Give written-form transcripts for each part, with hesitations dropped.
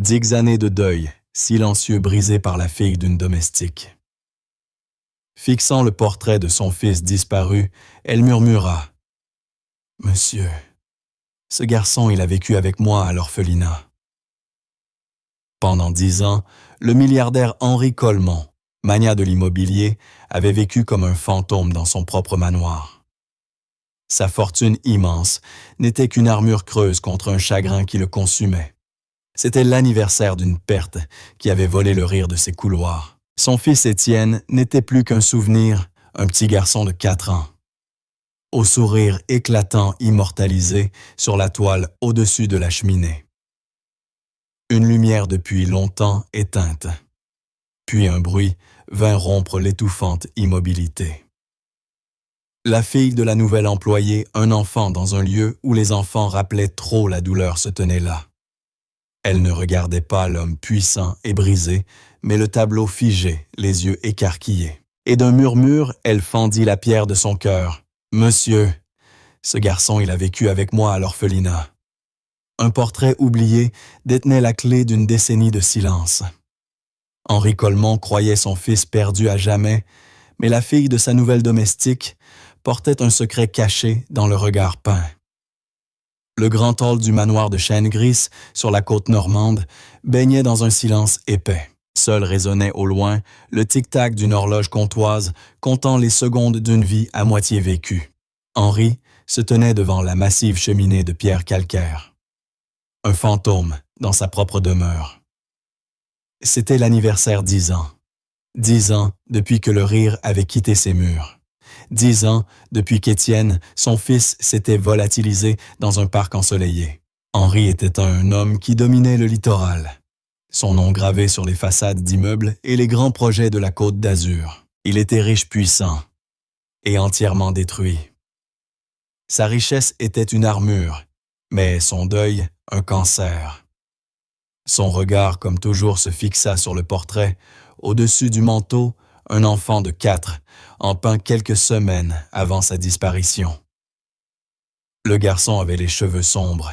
10 années de deuil, silencieux brisé par la fille d'une domestique. Fixant le portrait de son fils disparu, elle murmura « Monsieur, ce garçon, il a vécu avec moi à l'orphelinat. » Pendant 10 ans, le milliardaire Henri Colmont, magnat de l'immobilier, avait vécu comme un fantôme dans son propre manoir. Sa fortune immense n'était qu'une armure creuse contre un chagrin qui le consumait. C'était l'anniversaire d'une perte qui avait volé le rire de ses couloirs. Son fils Étienne n'était plus qu'un souvenir, un petit garçon de 4 ans. Au sourire éclatant immortalisé sur la toile au-dessus de la cheminée. Une lumière depuis longtemps éteinte. Puis un bruit vint rompre l'étouffante immobilité. La fille de la nouvelle employée, un enfant dans un lieu où les enfants rappelaient trop la douleur, se tenait là. Elle ne regardait pas l'homme puissant et brisé, mais le tableau figé, les yeux écarquillés. Et d'un murmure, elle fendit la pierre de son cœur. « Monsieur, ce garçon, il a vécu avec moi à l'orphelinat. » Un portrait oublié détenait la clé d'une décennie de silence. Henri Colmont croyait son fils perdu à jamais, mais la fille de sa nouvelle domestique portait un secret caché dans le regard peint. Le grand hall du manoir de Chêne-Gris, sur la côte normande, baignait dans un silence épais. Seul résonnait au loin le tic-tac d'une horloge comtoise comptant les secondes d'une vie à moitié vécue. Henri se tenait devant la massive cheminée de pierre calcaire. Un fantôme dans sa propre demeure. C'était l'anniversaire 10 ans. 10 ans depuis que le rire avait quitté ses murs. 10 ans depuis qu'Étienne, son fils, s'était volatilisé dans un parc ensoleillé. Henri était un homme qui dominait le littoral. Son nom gravé sur les façades d'immeubles et les grands projets de la Côte d'Azur. Il était riche puissant et entièrement détruit. Sa richesse était une armure, mais son deuil, un cancer. Son regard, comme toujours, se fixa sur le portrait. Au-dessus du manteau, un enfant de 4, empeint quelques semaines avant sa disparition. Le garçon avait les cheveux sombres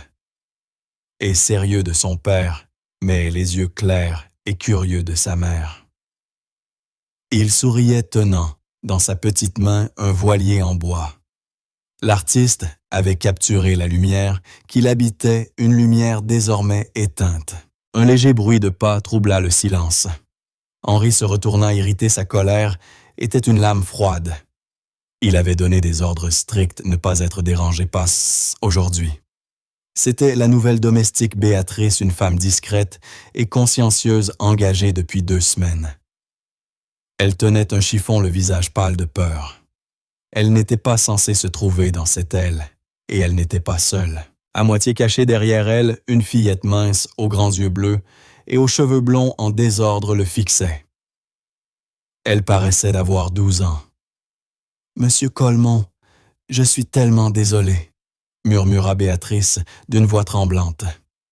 et sérieux de son père, mais les yeux clairs et curieux de sa mère. Il souriait tenant, dans sa petite main, un voilier en bois. L'artiste avait capturé la lumière qui l'habitait, une lumière désormais éteinte. Un léger bruit de pas troubla le silence. Henri se retourna irrité, sa colère était une lame froide. Il avait donné des ordres stricts, ne pas être dérangé aujourd'hui. C'était la nouvelle domestique Béatrice, une femme discrète et consciencieuse engagée depuis 2 semaines. Elle tenait un chiffon, le visage pâle de peur. Elle n'était pas censée se trouver dans cette aile, et elle n'était pas seule. À moitié cachée derrière elle, une fillette mince, aux grands yeux bleus et aux cheveux blonds en désordre le fixait. Elle paraissait d'avoir 12 ans. « Monsieur Colmont, je suis tellement désolée, » murmura Béatrice d'une voix tremblante.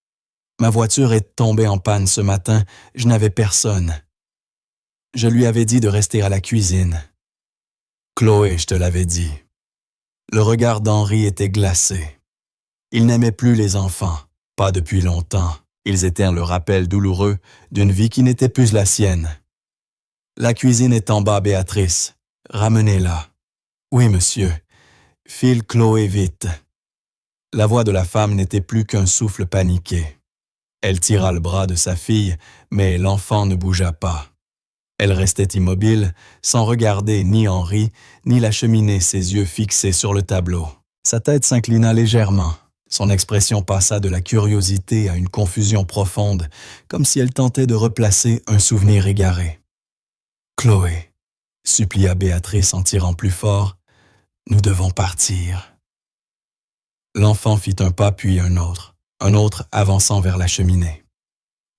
« Ma voiture est tombée en panne ce matin, je n'avais personne. Je lui avais dit de rester à la cuisine. »« Chloé, je te l'avais dit. » Le regard d'Henri était glacé. Il n'aimait plus les enfants, pas depuis longtemps. Ils étaient le rappel douloureux d'une vie qui n'était plus la sienne. « La cuisine est en bas, Béatrice. Ramenez-la. »« Oui, monsieur. File Chloé vite. » La voix de la femme n'était plus qu'un souffle paniqué. Elle tira le bras de sa fille, mais l'enfant ne bougea pas. Elle restait immobile, sans regarder ni Henri, ni la cheminée, ses yeux fixés sur le tableau. Sa tête s'inclina légèrement. Son expression passa de la curiosité à une confusion profonde, comme si elle tentait de replacer un souvenir égaré. « Chloé, » supplia Béatrice en tirant plus fort, « nous devons partir. » L'enfant fit un pas puis un autre avançant vers la cheminée.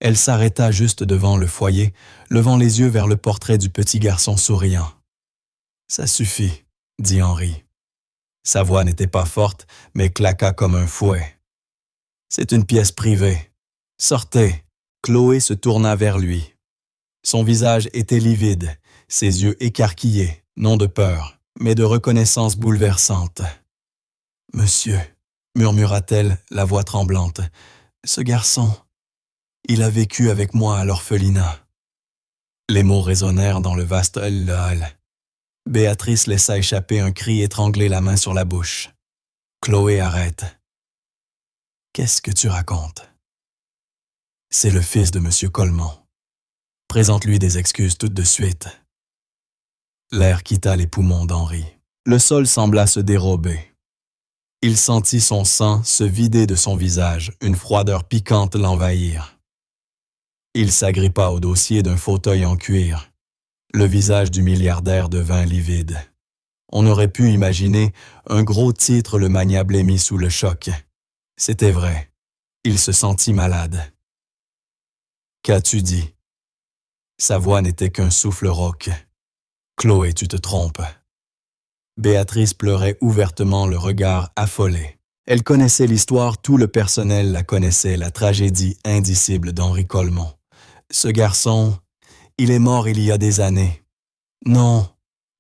Elle s'arrêta juste devant le foyer, levant les yeux vers le portrait du petit garçon souriant. « Ça suffit, » dit Henri. Sa voix n'était pas forte, mais claqua comme un fouet. « C'est une pièce privée. Sortez !» Chloé se tourna vers lui. Son visage était livide, ses yeux écarquillés, non de peur, mais de reconnaissance bouleversante. « Monsieur !» murmura-t-elle, la voix tremblante. « Ce garçon, Il a vécu avec moi à l'orphelinat. » Les mots résonnèrent dans le vaste hall. Béatrice laissa échapper un cri étranglé, la main sur la bouche. Chloé arrête. « Qu'est-ce que tu racontes? » ?»« C'est le fils de M. Coleman. Présente-lui des excuses tout de suite. » L'air quitta les poumons d'Henri. Le sol sembla se dérober. Il sentit son sang se vider de son visage, une froideur piquante l'envahir. Il s'agrippa au dossier d'un fauteuil en cuir. Le visage du milliardaire devint livide. On aurait pu imaginer un gros titre le mania blêmi sous le choc. C'était vrai. Il se sentit malade. « Qu'as-tu dit? » Sa voix n'était qu'un souffle rauque. « Chloé, tu te trompes. » Béatrice pleurait ouvertement, le regard affolé. Elle connaissait l'histoire, tout le personnel la connaissait, la tragédie indicible d'Henri Coleman. Ce garçon, il est mort il y a des années. « Non, »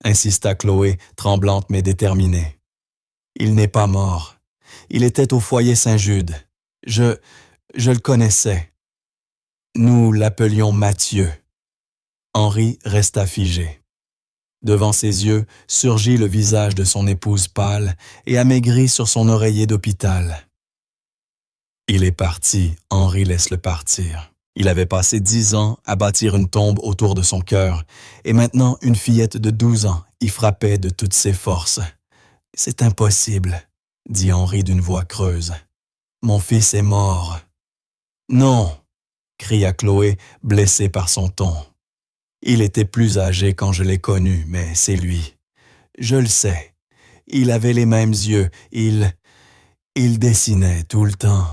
insista Chloé, tremblante mais déterminée. « Il n'est pas mort. Il était au foyer Saint-Jude. Je le connaissais. Nous l'appelions Mathieu. » Henri resta figé. Devant ses yeux surgit le visage de son épouse pâle et amaigrie sur son oreiller d'hôpital. Il est parti, Henri laisse-le partir. Il avait passé 10 ans à bâtir une tombe autour de son cœur, et maintenant une fillette de 12 ans y frappait de toutes ses forces. « C'est impossible, » dit Henri d'une voix creuse. « Mon fils est mort. »« Non !» cria Chloé, blessée par son ton. « Il était plus âgé quand je l'ai connu, mais c'est lui. Je le sais. Il avait les mêmes yeux. Il dessinait tout le temps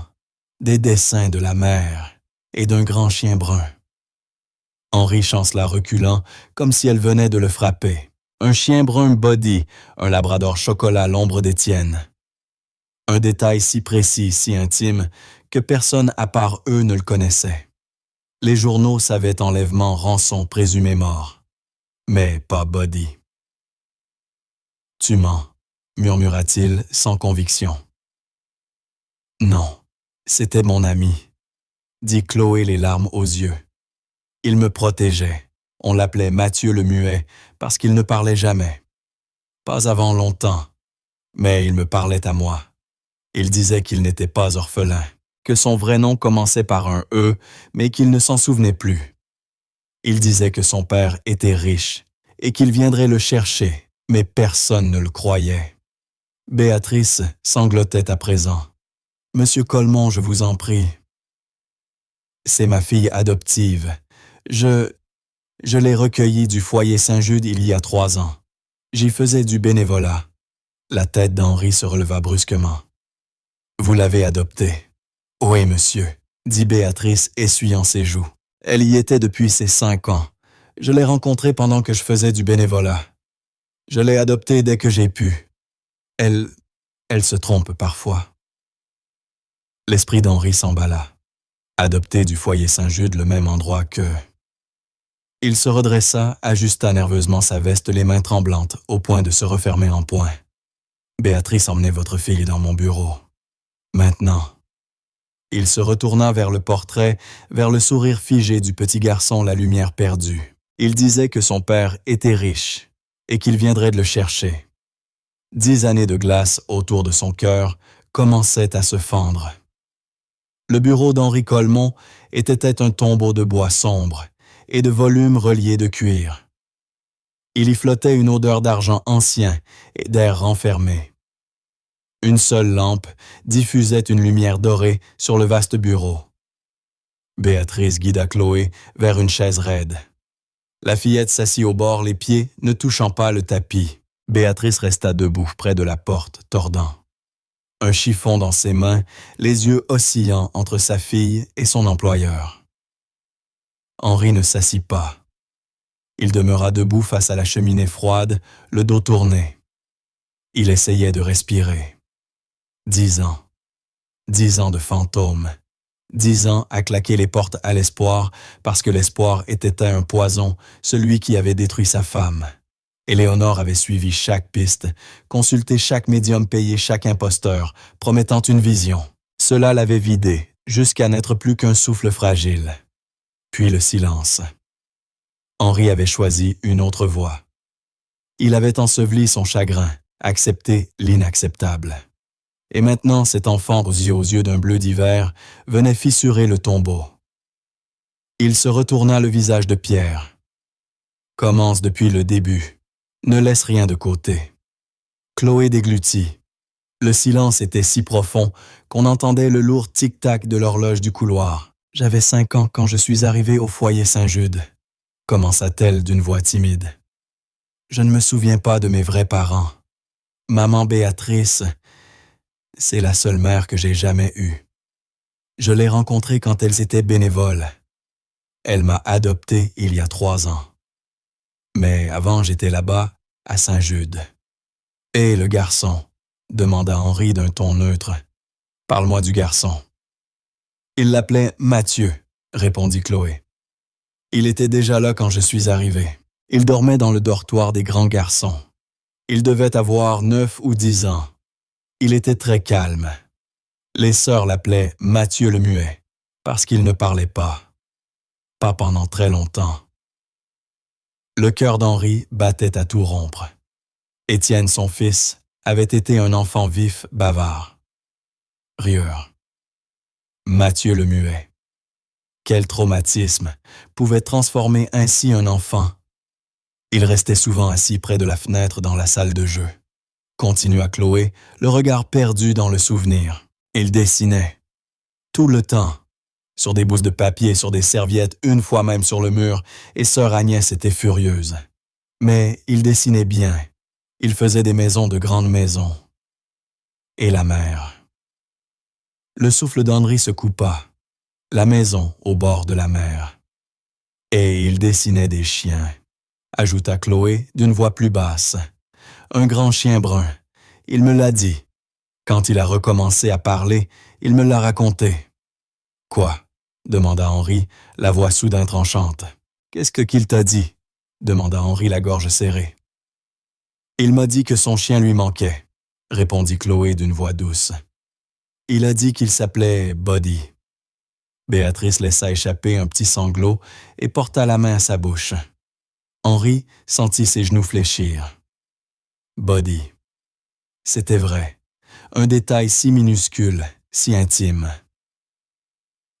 des dessins de la mer et d'un grand chien brun. » Henri chancela reculant, comme si elle venait de le frapper. Un chien brun body, un labrador chocolat l'ombre d'Étienne. Un détail si précis, si intime, que personne à part eux ne le connaissait. Les journaux savaient enlèvement, rançon, présumé mort. Mais pas Body. « Tu mens, » murmura-t-il sans conviction. « Non, c'était mon ami, » dit Chloé, les larmes aux yeux. « Il me protégeait. On l'appelait Mathieu le Muet parce qu'il ne parlait jamais. Pas avant longtemps, mais il me parlait à moi. Il disait qu'il n'était pas orphelin, que son vrai nom commençait par un « E », mais qu'il ne s'en souvenait plus. Il disait que son père était riche et qu'il viendrait le chercher, mais personne ne le croyait. Béatrice sanglotait à présent. « Monsieur Coleman, je vous en prie. C'est ma fille adoptive. Je l'ai recueillie du foyer Saint-Jude il y a 3 ans. J'y faisais du bénévolat. » La tête d'Henri se releva brusquement. « Vous l'avez adoptée. »« Oui, monsieur, » dit Béatrice, essuyant ses joues. « Elle y était depuis ses 5 ans. Je l'ai rencontrée pendant que je faisais du bénévolat. Je l'ai adoptée dès que j'ai pu. Elle se trompe parfois. » L'esprit d'Henri s'emballa. Adoptée du foyer Saint-Jude, le même endroit que... Il se redressa, ajusta nerveusement sa veste, les mains tremblantes, au point de se refermer en poing. « Béatrice, emmenez votre fille dans mon bureau. Maintenant. » Il se retourna vers le portrait, vers le sourire figé du petit garçon, la lumière perdue. Il disait que son père était riche et qu'il viendrait de le chercher. 10 années de glace autour de son cœur commençaient à se fendre. Le bureau d'Henri Coleman était un tombeau de bois sombre et de volumes reliés de cuir. Il y flottait une odeur d'argent ancien et d'air renfermé. Une seule lampe diffusait une lumière dorée sur le vaste bureau. Béatrice guida Chloé vers une chaise raide. La fillette s'assit au bord, les pieds ne touchant pas le tapis. Béatrice resta debout près de la porte, tordant. Un chiffon dans ses mains, les yeux oscillant entre sa fille et son employeur. Henri ne s'assit pas. Il demeura debout face à la cheminée froide, le dos tourné. Il essayait de respirer. 10 ans. 10 ans de fantôme. 10 ans à claquer les portes à l'espoir parce que l'espoir était un poison, celui qui avait détruit sa femme. Éléonore avait suivi chaque piste, consulté chaque médium, payé chaque imposteur, promettant une vision. Cela l'avait vidé, jusqu'à n'être plus qu'un souffle fragile. Puis le silence. Henri avait choisi une autre voie. Il avait enseveli son chagrin, accepté l'inacceptable. Et maintenant, cet enfant aux yeux d'un bleu d'hiver venait fissurer le tombeau. Il se retourna le visage de Pierre. Commence depuis le début. Ne laisse rien de côté. Chloé déglutit. Le silence était si profond qu'on entendait le lourd tic-tac de l'horloge du couloir. « J'avais 5 ans quand je suis arrivée au foyer Saint-Jude », commença-t-elle d'une voix timide. « Je ne me souviens pas de mes vrais parents. Maman Béatrice, c'est la seule mère que j'ai jamais eue. Je l'ai rencontrée quand elles étaient bénévoles. Elle m'a adopté il y a 3 ans. Mais avant, j'étais là-bas, à Saint-Jude. »« Et le garçon ?» demanda Henri d'un ton neutre. « Parle-moi du garçon. »« Il l'appelait Mathieu, » répondit Chloé. « Il était déjà là quand je suis arrivé. Il dormait dans le dortoir des grands garçons. Il devait avoir 9 ou 10 ans. Il était très calme. Les sœurs l'appelaient Mathieu le Muet, parce qu'il ne parlait pas. Pas pendant très longtemps. » Le cœur d'Henri battait à tout rompre. Étienne, son fils, avait été un enfant vif, bavard. Rieur. Mathieu le Muet. Quel traumatisme pouvait transformer ainsi un enfant. Il restait souvent assis près de la fenêtre dans la salle de jeu. Continua Chloé, le regard perdu dans le souvenir. Il dessinait. Tout le temps. Sur des bousses de papier, sur des serviettes, une fois même sur le mur, et sœur Agnès était furieuse. Mais il dessinait bien. Il faisait des maisons de grandes maisons. Et la mer. Le souffle d'Henri se coupa. La maison au bord de la mer. Et il dessinait des chiens, ajouta Chloé d'une voix plus basse. Un grand chien brun. Il me l'a dit. Quand il a recommencé à parler, il me l'a raconté. Quoi? Demanda Henri, la voix soudain tranchante. Qu'est-ce qu'il t'a dit? Demanda Henri, la gorge serrée. Il m'a dit que son chien lui manquait, répondit Chloé d'une voix douce. Il a dit qu'il s'appelait Buddy. Béatrice laissa échapper un petit sanglot et porta la main à sa bouche. Henri sentit ses genoux fléchir. Buddy. C'était vrai. Un détail si minuscule, si intime.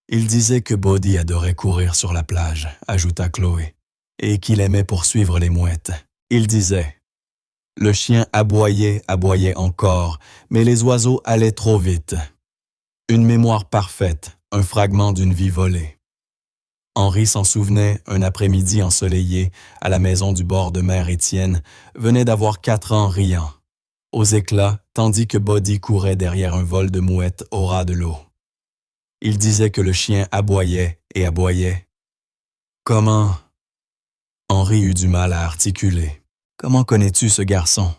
Il disait que Buddy adorait courir sur la plage, ajouta Chloé, et qu'il aimait poursuivre les mouettes. Il disait. Le chien aboyait encore, mais les oiseaux allaient trop vite. Une mémoire parfaite, un fragment d'une vie volée. Henri s'en souvenait un après-midi ensoleillé à la maison du bord de mer Étienne, venait d'avoir 4 ans riant, aux éclats, tandis que Buddy courait derrière un vol de mouettes au ras de l'eau. Il disait que le chien aboyait et aboyait. Comment? Henri eut du mal à articuler. Comment connais-tu ce garçon?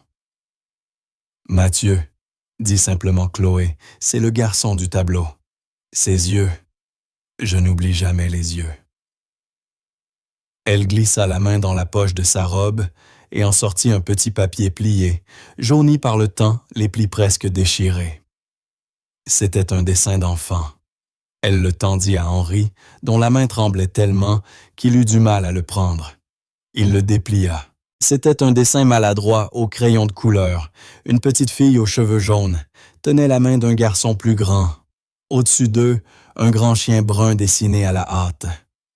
Mathieu, dit simplement Chloé, c'est le garçon du tableau. Ses yeux, je n'oublie jamais les yeux. Elle glissa la main dans la poche de sa robe et en sortit un petit papier plié, jauni par le temps, les plis presque déchirés. C'était un dessin d'enfant. Elle le tendit à Henri, dont la main tremblait tellement qu'il eut du mal à le prendre. Il le déplia. C'était un dessin maladroit au crayon de couleur. Une petite fille aux cheveux jaunes tenait la main d'un garçon plus grand. Au-dessus d'eux, un grand chien brun dessiné à la hâte.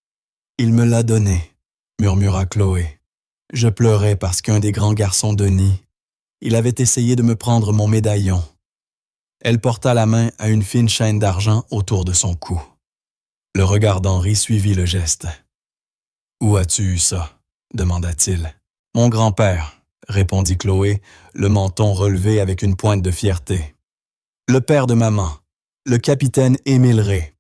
« Il me l'a donné », murmura Chloé. Je pleurais parce qu'un des grands garçons de Nid, il avait essayé de me prendre mon médaillon. Elle porta la main à une fine chaîne d'argent autour de son cou. Le regard d'Henri suivit le geste. « Où as-tu eu ça ?» demanda-t-il. « Mon grand-père », répondit Chloé, le menton relevé avec une pointe de fierté. « Le père de maman, le capitaine Émile Ray.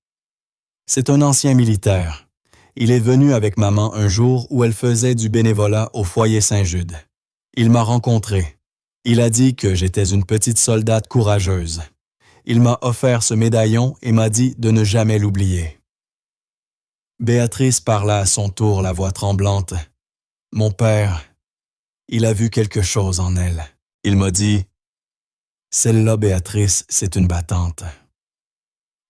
C'est un ancien militaire. Il est venu avec maman un jour où elle faisait du bénévolat au foyer Saint-Jude. Il m'a rencontré. Il a dit que j'étais une petite soldate courageuse. Il m'a offert ce médaillon et m'a dit de ne jamais l'oublier. » Béatrice parla à son tour, la voix tremblante. « Mon père, il a vu quelque chose en elle. Il m'a dit, « Celle-là, Béatrice, c'est une battante. »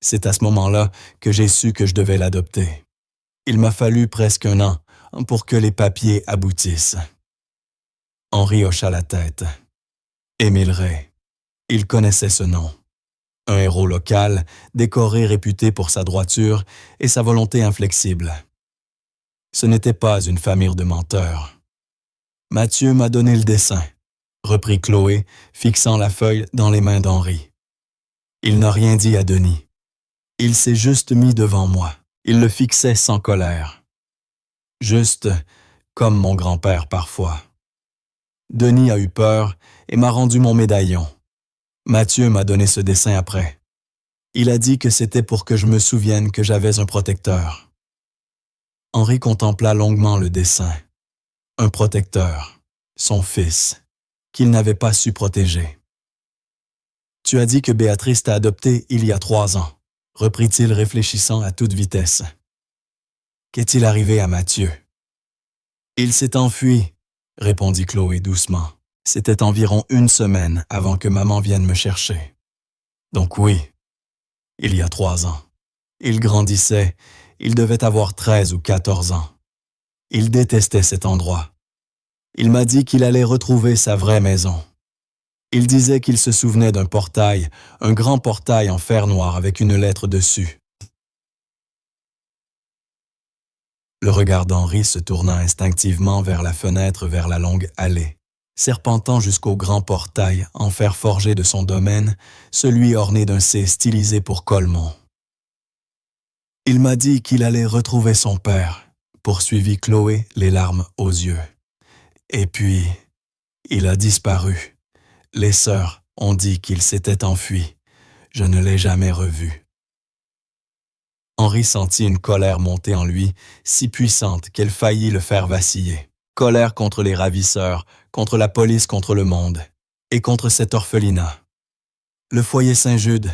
C'est à ce moment-là que j'ai su que je devais l'adopter. Il m'a fallu presque 1 an pour que les papiers aboutissent. Henri hocha la tête. Émile Ray. Il connaissait ce nom. Un héros local, décoré, réputé pour sa droiture et sa volonté inflexible. Ce n'était pas une famille de menteurs. Mathieu m'a donné le dessin, reprit Chloé, fixant la feuille dans les mains d'Henri. Il n'a rien dit à Denis. Il s'est juste mis devant moi. Il le fixait sans colère. Juste comme mon grand-père parfois. Denis a eu peur et m'a rendu mon médaillon. Mathieu m'a donné ce dessin après. Il a dit que c'était pour que je me souvienne que j'avais un protecteur. Henri contempla longuement le dessin. Un protecteur, son fils, qu'il n'avait pas su protéger. Tu as dit que Béatrice t'a adopté il y a 3 ans, reprit-il réfléchissant à toute vitesse. Qu'est-il arrivé à Mathieu? Il s'est enfui, répondit Chloé doucement. C'était environ 1 semaine avant que maman vienne me chercher. Donc oui, il y a 3 ans. Il grandissait, il devait avoir 13 ou 14 ans. Il détestait cet endroit. Il m'a dit qu'il allait retrouver sa vraie maison. Il disait qu'il se souvenait d'un portail, un grand portail en fer noir avec une lettre dessus. Le regard d'Henri se tourna instinctivement vers la fenêtre vers la longue allée, serpentant jusqu'au grand portail en fer forgé de son domaine, celui orné d'un C stylisé pour Colmont. Il m'a dit qu'il allait retrouver son père, poursuivit Chloé, les larmes aux yeux. Et puis, il a disparu. Les sœurs ont dit qu'il s'était enfui. Je ne l'ai jamais revu. Henri sentit une colère monter en lui, si puissante qu'elle faillit le faire vaciller. Colère contre les ravisseurs, contre la police, contre le monde, et contre cet orphelinat. Le foyer Saint-Jude,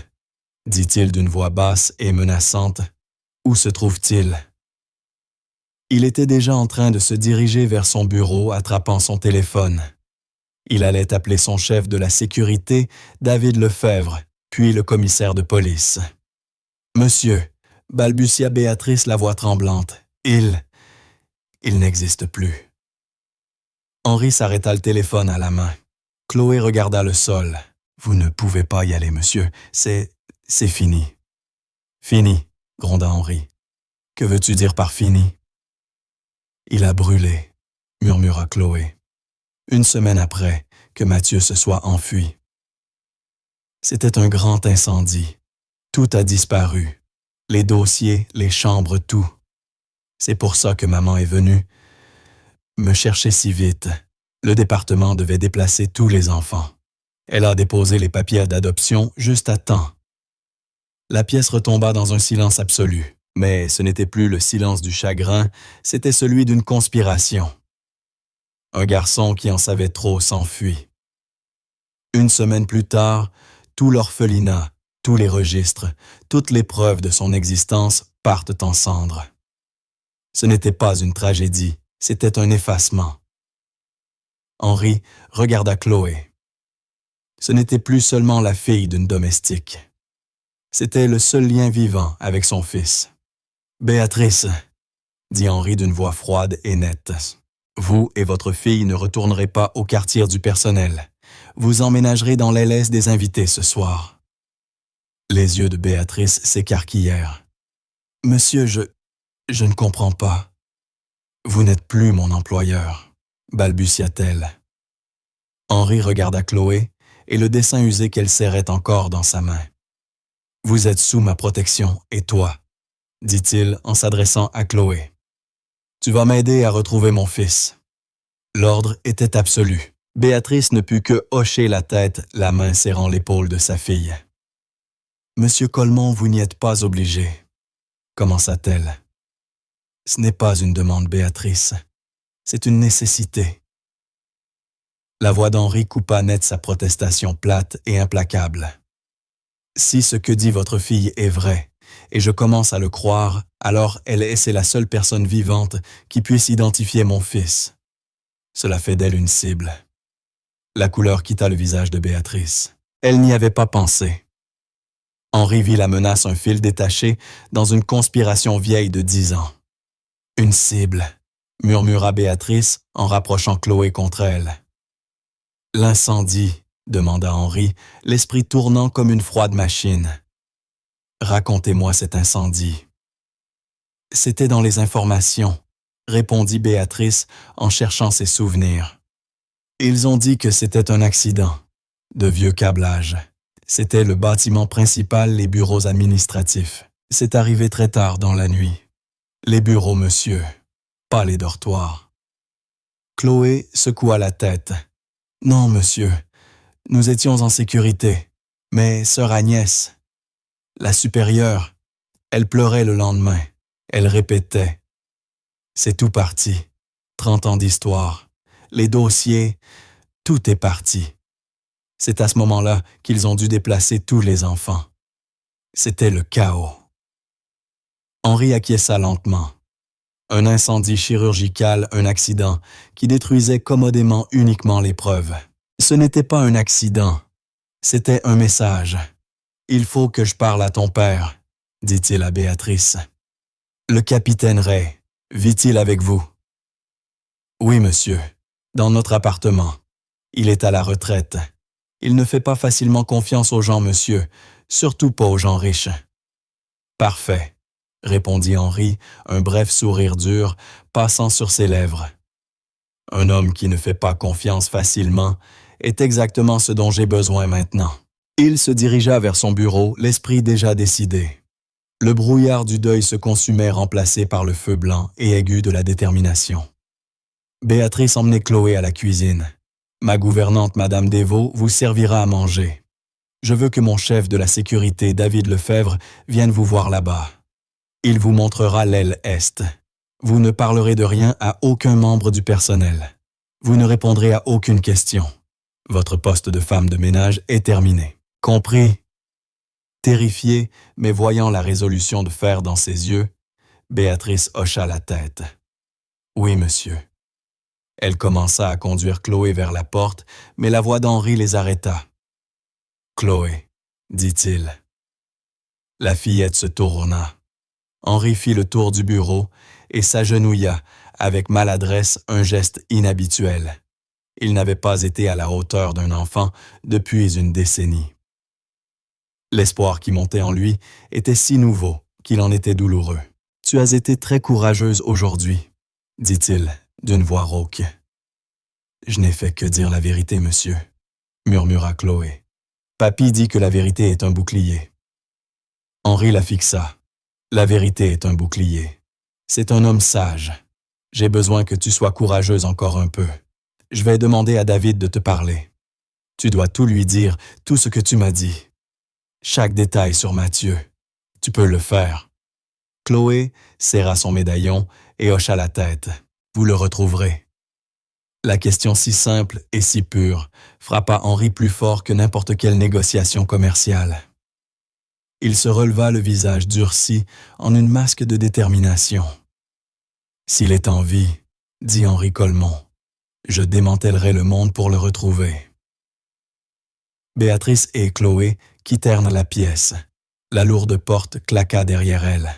dit-il d'une voix basse et menaçante, où se trouve-t-il? Il était déjà en train de se diriger vers son bureau, attrapant son téléphone. Il allait appeler son chef de la sécurité, David Lefebvre, puis le commissaire de police. « Monsieur », balbutia Béatrice, la voix tremblante, « il n'existe plus. » Henri s'arrêta le téléphone à la main. Chloé regarda le sol. « Vous ne pouvez pas y aller, monsieur. C'est fini. »« Fini », gronda Henri. « Que veux-tu dire par fini? »« Il a brûlé, » murmura Chloé. 1 semaine après que Mathieu se soit enfui. C'était un grand incendie. Tout a disparu. Les dossiers, les chambres, tout. C'est pour ça que maman est venue me chercher si vite. Le département devait déplacer tous les enfants. Elle a déposé les papiers d'adoption juste à temps. La pièce retomba dans un silence absolu, mais ce n'était plus le silence du chagrin, c'était celui d'une conspiration. Un garçon qui en savait trop s'enfuit. 1 semaine plus tard, tout l'orphelinat, tous les registres, toutes les preuves de son existence partent en cendres. Ce n'était pas une tragédie, c'était un effacement. Henri regarda Chloé. Ce n'était plus seulement la fille d'une domestique. C'était le seul lien vivant avec son fils. « Béatrice, » dit Henri d'une voix froide et nette, « vous et votre fille ne retournerez pas au quartier du personnel. Vous emménagerez dans l'ailesse des invités ce soir. » Les yeux de Béatrice s'écarquillèrent. « Monsieur, je ne comprends pas. »« Vous n'êtes plus mon employeur, » balbutia-t-elle. Henri regarda Chloé et le dessin usé qu'elle serrait encore dans sa main. « Vous êtes sous ma protection, et toi, » dit-il en s'adressant à Chloé. « Tu vas m'aider à retrouver mon fils. » L'ordre était absolu. Béatrice ne put que hocher la tête, la main serrant l'épaule de sa fille. « Monsieur Colmont, vous n'y êtes pas obligé, » commença-t-elle. « Ce n'est pas une demande, Béatrice. C'est une nécessité. » La voix d'Henri coupa net sa protestation plate et implacable. « Si ce que dit votre fille est vrai, et je commence à le croire, alors elle est c'est la seule personne vivante qui puisse identifier mon fils. Cela fait d'elle une cible. » La couleur quitta le visage de Béatrice. Elle n'y avait pas pensé. Henri vit la menace un fil détaché dans une conspiration vieille de 10 ans. Une cible, murmura Béatrice en rapprochant Chloé contre elle. L'incendie, demanda Henri, l'esprit tournant comme une froide machine. Racontez-moi cet incendie. C'était dans les informations, répondit Béatrice en cherchant ses souvenirs. Ils ont dit que c'était un accident, de vieux câblages. C'était le bâtiment principal, les bureaux administratifs. C'est arrivé très tard dans la nuit. Les bureaux, monsieur, pas les dortoirs. Chloé secoua la tête. Non, monsieur, nous étions en sécurité, mais sœur Agnès, la supérieure, elle pleurait le lendemain. Elle répétait. C'est tout parti. 30 ans d'histoire. Les dossiers, tout est parti. C'est à ce moment-là qu'ils ont dû déplacer tous les enfants. C'était le chaos. Henri acquiesça lentement. Un incendie chirurgical, un accident, qui détruisait commodément uniquement les preuves. Ce n'était pas un accident, c'était un message. « Il faut que je parle à ton père », dit-il à Béatrice. « Le capitaine Ray, vit-il avec vous? »« Oui, monsieur, dans notre appartement. Il est à la retraite. Il ne fait pas facilement confiance aux gens, monsieur, surtout pas aux gens riches. »« Parfait, » répondit Henri, un bref sourire dur passant sur ses lèvres. « Un homme qui ne fait pas confiance facilement est exactement ce dont j'ai besoin maintenant. » Il se dirigea vers son bureau, l'esprit déjà décidé. Le brouillard du deuil se consumait remplacé par le feu blanc et aigu de la détermination. Béatrice emmenait Chloé à la cuisine. « Ma gouvernante, Madame Desvaux, vous servira à manger. Je veux que mon chef de la sécurité, David Lefebvre, vienne vous voir là-bas. Il vous montrera l'aile Est. Vous ne parlerez de rien à aucun membre du personnel. Vous ne répondrez à aucune question. Votre poste de femme de ménage est terminé. Compris? » Terrifiée, mais voyant la résolution de fer dans ses yeux, Béatrice hocha la tête. « Oui, monsieur. » Elle commença à conduire Chloé vers la porte, mais la voix d'Henri les arrêta. « Chloé, » dit-il. La fillette se tourna. Henri fit le tour du bureau et s'agenouilla, avec maladresse, un geste inhabituel. Il n'avait pas été à la hauteur d'un enfant depuis une décennie. L'espoir qui montait en lui était si nouveau qu'il en était douloureux. « Tu as été très courageuse aujourd'hui, » dit-il d'une voix rauque. « Je n'ai fait que dire la vérité, monsieur, » murmura Chloé. « Papy dit que la vérité est un bouclier. » Henri la fixa. « La vérité est un bouclier. C'est un homme sage. J'ai besoin que tu sois courageuse encore un peu. Je vais demander à David de te parler. Tu dois tout lui dire, tout ce que tu m'as dit. Chaque détail sur Mathieu. Tu peux le faire. » Chloé serra son médaillon et hocha la tête. « Vous le retrouverez. » La question si simple et si pure frappa Henri plus fort que n'importe quelle négociation commerciale. Il se releva le visage durci en une masque de détermination. « S'il est en vie, » dit Henri Colmont, « je démantèlerai le monde pour le retrouver. » Béatrice et Chloé quittèrent la pièce. La lourde porte claqua derrière elles.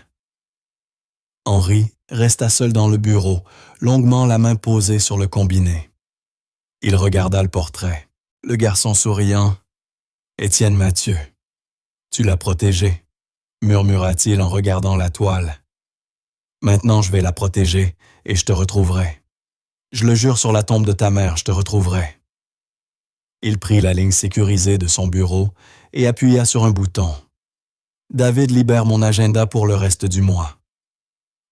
Henri resta seul dans le bureau, longuement la main posée sur le combiné. Il regarda le portrait. Le garçon souriant. « Étienne Mathieu, tu l'as protégé, » murmura-t-il en regardant la toile. « Maintenant je vais la protéger et je te retrouverai. Je le jure sur la tombe de ta mère, je te retrouverai. » Il prit la ligne sécurisée de son bureau et appuya sur un bouton. « David libère mon agenda pour le reste du mois.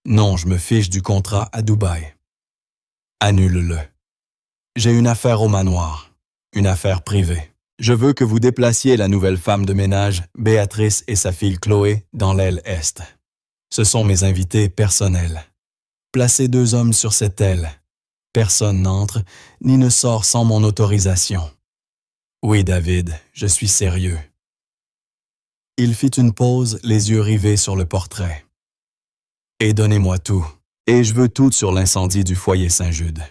Non, je me fiche du contrat à Dubaï. Annule-le. J'ai une affaire au manoir, une affaire privée. Je veux que vous déplaciez la nouvelle femme de ménage, Béatrice et sa fille Chloé, dans l'aile Est. Ce sont mes invités personnels. Placez 2 hommes sur cette aile. Personne n'entre ni ne sort sans mon autorisation. Oui, David, je suis sérieux. » Il fit une pause, les yeux rivés sur le portrait. « Et donnez-moi tout. Et je veux tout sur l'incendie du foyer Saint-Jude.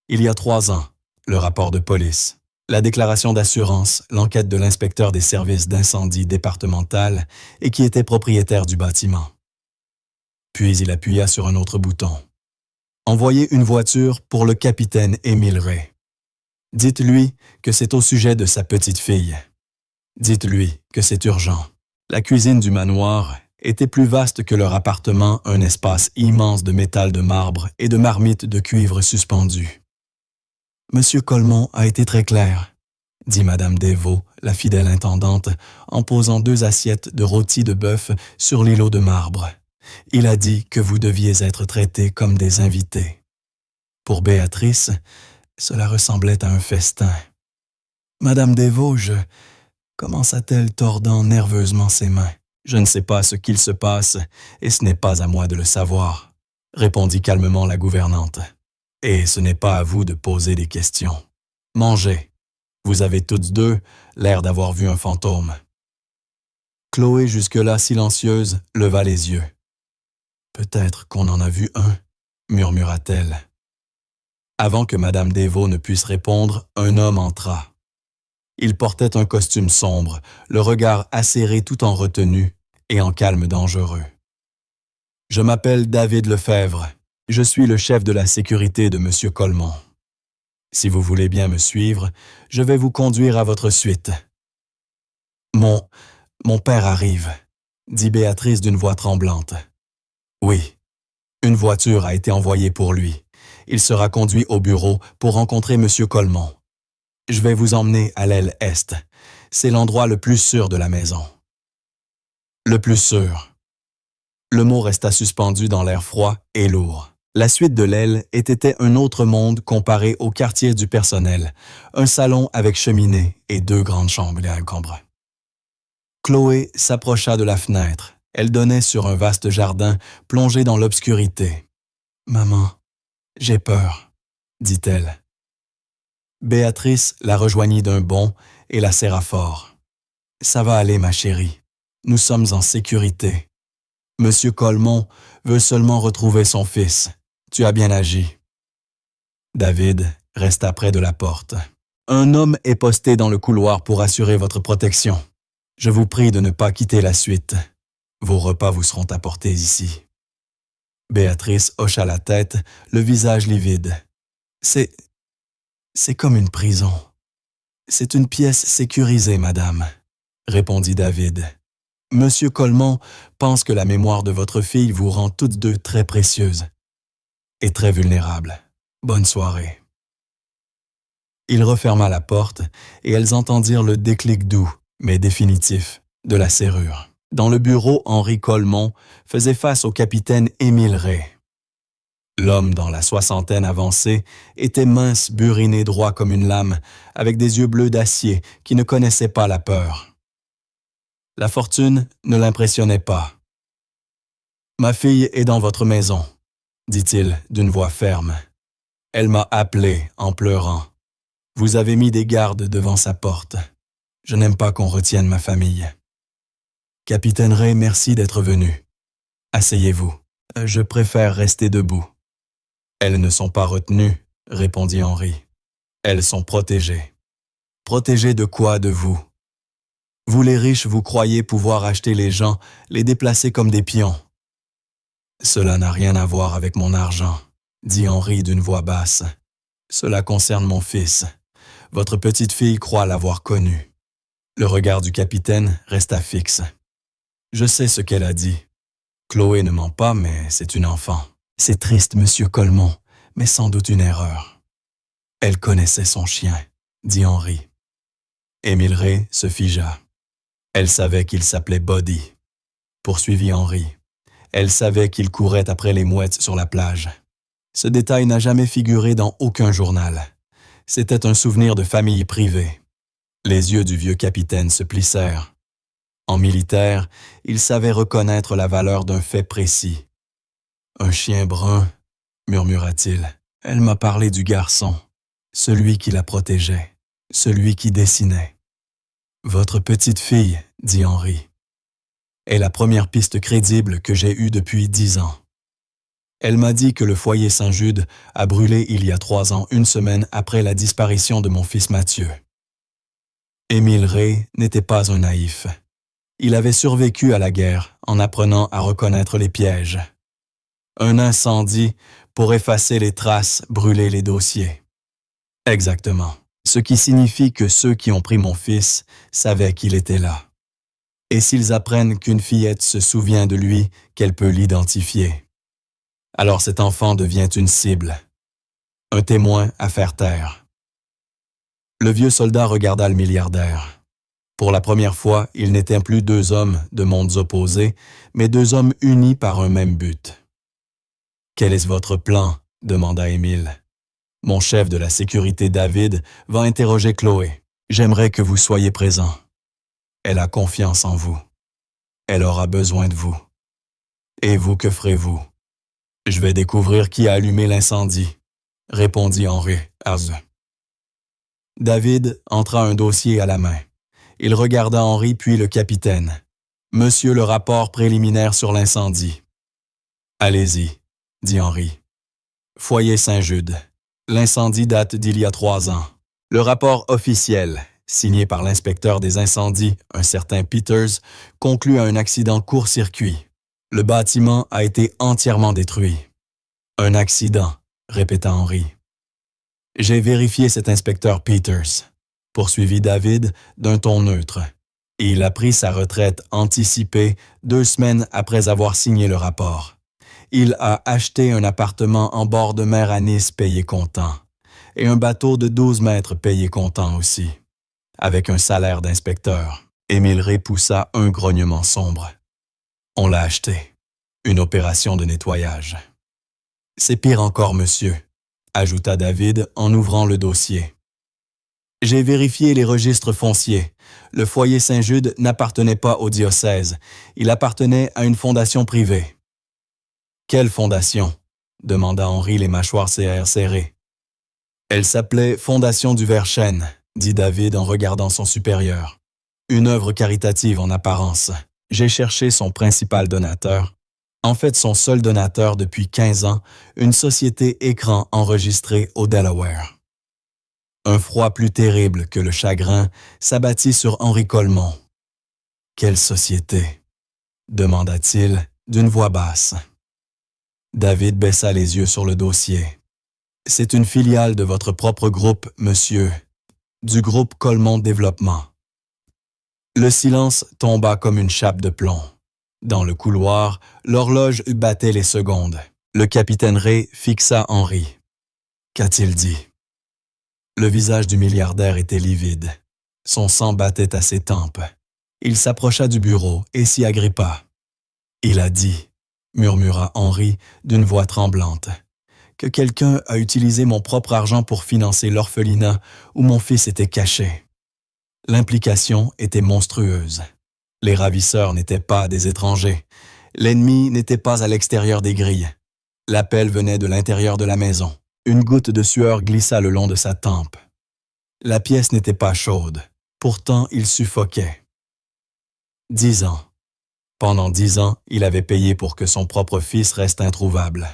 Il y a 3 ans, le rapport de police. la déclaration d'assurance, l'enquête de l'inspecteur des services d'incendie départemental et qui était propriétaire du bâtiment. Puis il appuya sur un autre bouton. Envoyez une voiture pour le capitaine Émile Ray. Dites-lui que c'est au sujet de sa petite fille. Dites-lui que c'est urgent. La cuisine du manoir était plus vaste que leur appartement, un espace immense de métal de marbre et de marmites de cuivre suspendues. « Monsieur Colmont a été très clair, » dit Madame Desvaux, la fidèle intendante, en posant 2 assiettes de rôti de bœuf sur l'îlot de marbre. « Il a dit que vous deviez être traités comme des invités. » Pour Béatrice, cela ressemblait à un festin. « Madame Desvaux, commença-t-elle tordant nerveusement ses mains. « Je ne sais pas ce qu'il se passe, et ce n'est pas à moi de le savoir, » répondit calmement la gouvernante. « Et ce n'est pas à vous de poser des questions. Mangez. Vous avez toutes deux l'air d'avoir vu un fantôme. » Chloé, jusque-là silencieuse, leva les yeux. « Peut-être qu'on en a vu un, » murmura-t-elle. Avant que Madame Desvaux ne puisse répondre, un homme entra. Il portait un costume sombre, le regard acéré tout en retenue et en calme dangereux. « Je m'appelle David Lefebvre. Je suis le chef de la sécurité de M. Colmont. Si vous voulez bien me suivre, je vais vous conduire à votre suite. »« Mon père arrive, » dit Béatrice d'une voix tremblante. « Oui, une voiture a été envoyée pour lui. Il sera conduit au bureau pour rencontrer M. Colmont. Je vais vous emmener à l'aile est. C'est l'endroit le plus sûr de la maison. » Le plus sûr. Le mot resta suspendu dans l'air froid et lourd. La suite de l'aile était un autre monde comparé au quartier du personnel, un salon avec cheminée et 2 grandes chambres à encombre. Chloé s'approcha de la fenêtre. Elle donnait sur un vaste jardin plongé dans l'obscurité. « Maman, j'ai peur, » dit-elle. Béatrice la rejoignit d'un bond et la serra fort. « Ça va aller, ma chérie. Nous sommes en sécurité. Monsieur Colmont veut seulement retrouver son fils. Tu as bien agi. » David resta près de la porte. « Un homme est posté dans le couloir pour assurer votre protection. Je vous prie de ne pas quitter la suite. Vos repas vous seront apportés ici. » Béatrice hocha la tête, le visage livide. « C'est comme une prison. »« C'est une pièce sécurisée, madame, » répondit David. « Monsieur Colmont pense que la mémoire de votre fille vous rend toutes deux très précieuses et très vulnérables. Bonne soirée. » Il referma la porte et elles entendirent le déclic doux, mais définitif, de la serrure. Dans le bureau, Henri Colmont faisait face au capitaine Émile Ray. L'homme dans la soixantaine avancée était mince, buriné droit comme une lame, avec des yeux bleus d'acier qui ne connaissaient pas la peur. La fortune ne l'impressionnait pas. « Ma fille est dans votre maison, » dit-il d'une voix ferme. « Elle m'a appelé en pleurant. Vous avez mis des gardes devant sa porte. Je n'aime pas qu'on retienne ma famille. »« Capitaine Ray, merci d'être venu. Asseyez-vous. Je préfère rester debout. » « Elles ne sont pas retenues, » répondit Henri. « Elles sont protégées. »« Protégées de quoi, de vous? Vous les riches, vous croyez pouvoir acheter les gens, les déplacer comme des pions. »« Cela n'a rien à voir avec mon argent, » dit Henri d'une voix basse. « Cela concerne mon fils. Votre petite fille croit l'avoir connu. » Le regard du capitaine resta fixe. « Je sais ce qu'elle a dit. Chloé ne ment pas, mais c'est une enfant. C'est triste, monsieur Colmont, mais sans doute une erreur. »« Elle connaissait son chien, » dit Henri. Émile Ray se figea. « Elle savait qu'il s'appelait Body, » poursuivit Henri. « Elle savait qu'il courait après les mouettes sur la plage. Ce détail n'a jamais figuré dans aucun journal. C'était un souvenir de famille privée. » Les yeux du vieux capitaine se plissèrent. En militaire, il savait reconnaître la valeur d'un fait précis. « Un chien brun, » murmura-t-il. « Elle m'a parlé du garçon, celui qui la protégeait, celui qui dessinait. »« Votre petite fille, » dit Henri, « est la première piste crédible que j'ai eue depuis 10 ans. Elle m'a dit que le foyer Saint-Jude a brûlé il y a 3 ans, 1 semaine après la disparition de mon fils Mathieu. Émile Ray n'était pas un naïf. Il avait survécu à la guerre en apprenant à reconnaître les pièges. Un incendie pour effacer les traces, brûler les dossiers. Exactement. Ce qui signifie que ceux qui ont pris mon fils savaient qu'il était là. Et s'ils apprennent qu'une fillette se souvient de lui, qu'elle peut l'identifier. Alors cet enfant devient une cible, un témoin à faire taire. Le vieux soldat regarda le milliardaire. Pour la première fois, ils n'étaient plus deux hommes de mondes opposés, mais deux hommes unis par un même but. « Quel est votre plan ?» demanda Émile. « Mon chef de la sécurité David va interroger Chloé. J'aimerais que vous soyez présent. Elle a confiance en vous. Elle aura besoin de vous. Et vous, que ferez-vous? » « Je vais découvrir qui a allumé l'incendie, » répondit Henri Arze. David entra un dossier à la main. Il regarda Henri puis le capitaine. « Monsieur le rapport préliminaire sur l'incendie. »« Allez-y, » dit Henri. « Foyer Saint-Jude. L'incendie date d'il y a 3 ans. Le rapport officiel, signé par l'inspecteur des incendies, un certain Peters, conclut à un accident court-circuit. Le bâtiment a été entièrement détruit. »« Un accident, » répéta Henri. « J'ai vérifié cet inspecteur Peters, » poursuivit David d'un ton neutre. « Il a pris sa retraite anticipée 2 semaines après avoir signé le rapport. Il a acheté un appartement en bord de mer à Nice payé comptant, et un bateau de 12 mètres payé comptant aussi, avec un salaire d'inspecteur. » Émile Ray poussa un grognement sombre. « On l'a acheté. Une opération de nettoyage. »« C'est pire encore, monsieur, » ajouta David en ouvrant le dossier. « J'ai vérifié les registres fonciers. Le foyer Saint-Jude n'appartenait pas au diocèse. Il appartenait à une fondation privée. »« Quelle fondation ?» demanda Henri, les mâchoires serrées. « Elle s'appelait Fondation du Verchêne, » dit David en regardant son supérieur. « Une œuvre caritative en apparence. J'ai cherché son principal donateur. En fait, son seul donateur depuis 15 ans, une société écran enregistrée au Delaware. » Un froid plus terrible que le chagrin s'abattit sur Henri Colmont. « Quelle société ?» demanda-t-il d'une voix basse. David baissa les yeux sur le dossier. « C'est une filiale de votre propre groupe, monsieur, du groupe Colmont Développement. » Le silence tomba comme une chape de plomb. Dans le couloir, l'horloge battait les secondes. Le capitaine Ray fixa Henri. Qu'a-t-il dit? Le visage du milliardaire était livide. Son sang battait à ses tempes. Il s'approcha du bureau et s'y agrippa. « Il a dit, » murmura Henri d'une voix tremblante, « que quelqu'un a utilisé mon propre argent pour financer l'orphelinat où mon fils était caché. » L'implication était monstrueuse. Les ravisseurs n'étaient pas des étrangers. L'ennemi n'était pas à l'extérieur des grilles. L'appel venait de l'intérieur de la maison. Une goutte de sueur glissa le long de sa tempe. La pièce n'était pas chaude. Pourtant, il suffoquait. 10 ans. Pendant 10 ans, il avait payé pour que son propre fils reste introuvable.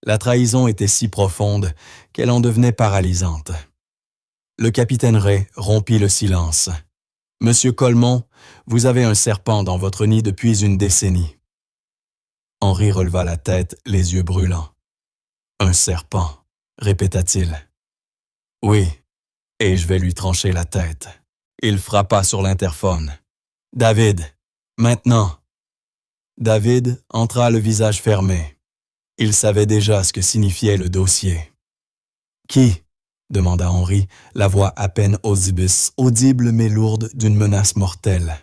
La trahison était si profonde qu'elle en devenait paralysante. Le capitaine Ray rompit le silence. « Monsieur Colmont, vous avez un serpent dans votre nid depuis une décennie. » Henri releva la tête, les yeux brûlants. « Un serpent, » répéta-t-il. « Oui, et je vais lui trancher la tête. » Il frappa sur l'interphone. « David, maintenant !» David entra le visage fermé. Il savait déjà ce que signifiait le dossier. « Qui ?» demanda Henri, la voix à peine audible mais lourde d'une menace mortelle.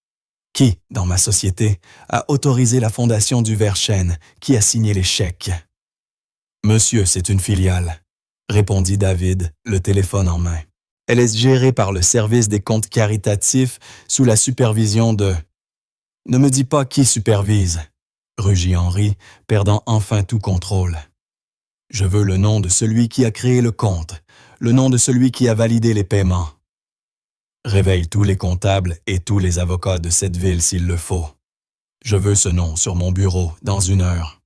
« Qui, dans ma société, a autorisé la fondation du Verchêne? Qui a signé les chèques? »« Monsieur, c'est une filiale, » répondit David, le téléphone en main. « Elle est gérée par le service des comptes caritatifs sous la supervision de... »« Ne me dis pas qui supervise, » rugit Henri, perdant enfin tout contrôle. « Je veux le nom de celui qui a créé le compte, le nom de celui qui a validé les paiements. Réveille tous les comptables et tous les avocats de cette ville s'il le faut. Je veux ce nom sur mon bureau dans 1 heure. »«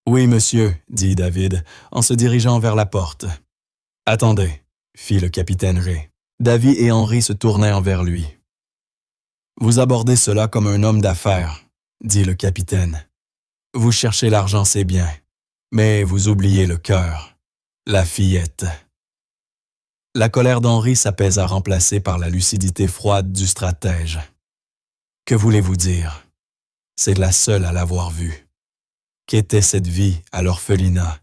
Oui, monsieur, » dit David en se dirigeant vers la porte. « Attendez, » fit le capitaine Ray. Davy et Henri se tournèrent vers lui. « Vous abordez cela comme un homme d'affaires, » dit le capitaine. « Vous cherchez l'argent, c'est bien, mais vous oubliez le cœur, la fillette. » La colère d'Henri s'apaisa remplacée par la lucidité froide du stratège. « Que voulez-vous dire? C'est la seule à l'avoir vue. Qu'était cette vie à l'orphelinat?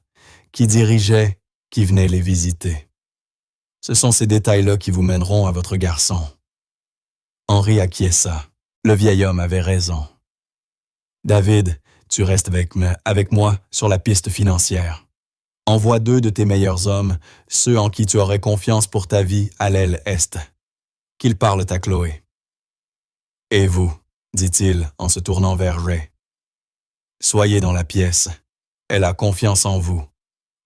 Qui dirigeait, qui venait les visiter? Ce sont ces détails-là qui vous mèneront à votre garçon. » Henri acquiesça. Le vieil homme avait raison. « David, tu restes avec moi sur la piste financière. Envoie 2 de tes meilleurs hommes, ceux en qui tu aurais confiance pour ta vie, à l'aile Est. Qu'ils parlent à Chloé. »« Et vous, dit-il en se tournant vers Ray. Soyez dans la pièce. Elle a confiance en vous.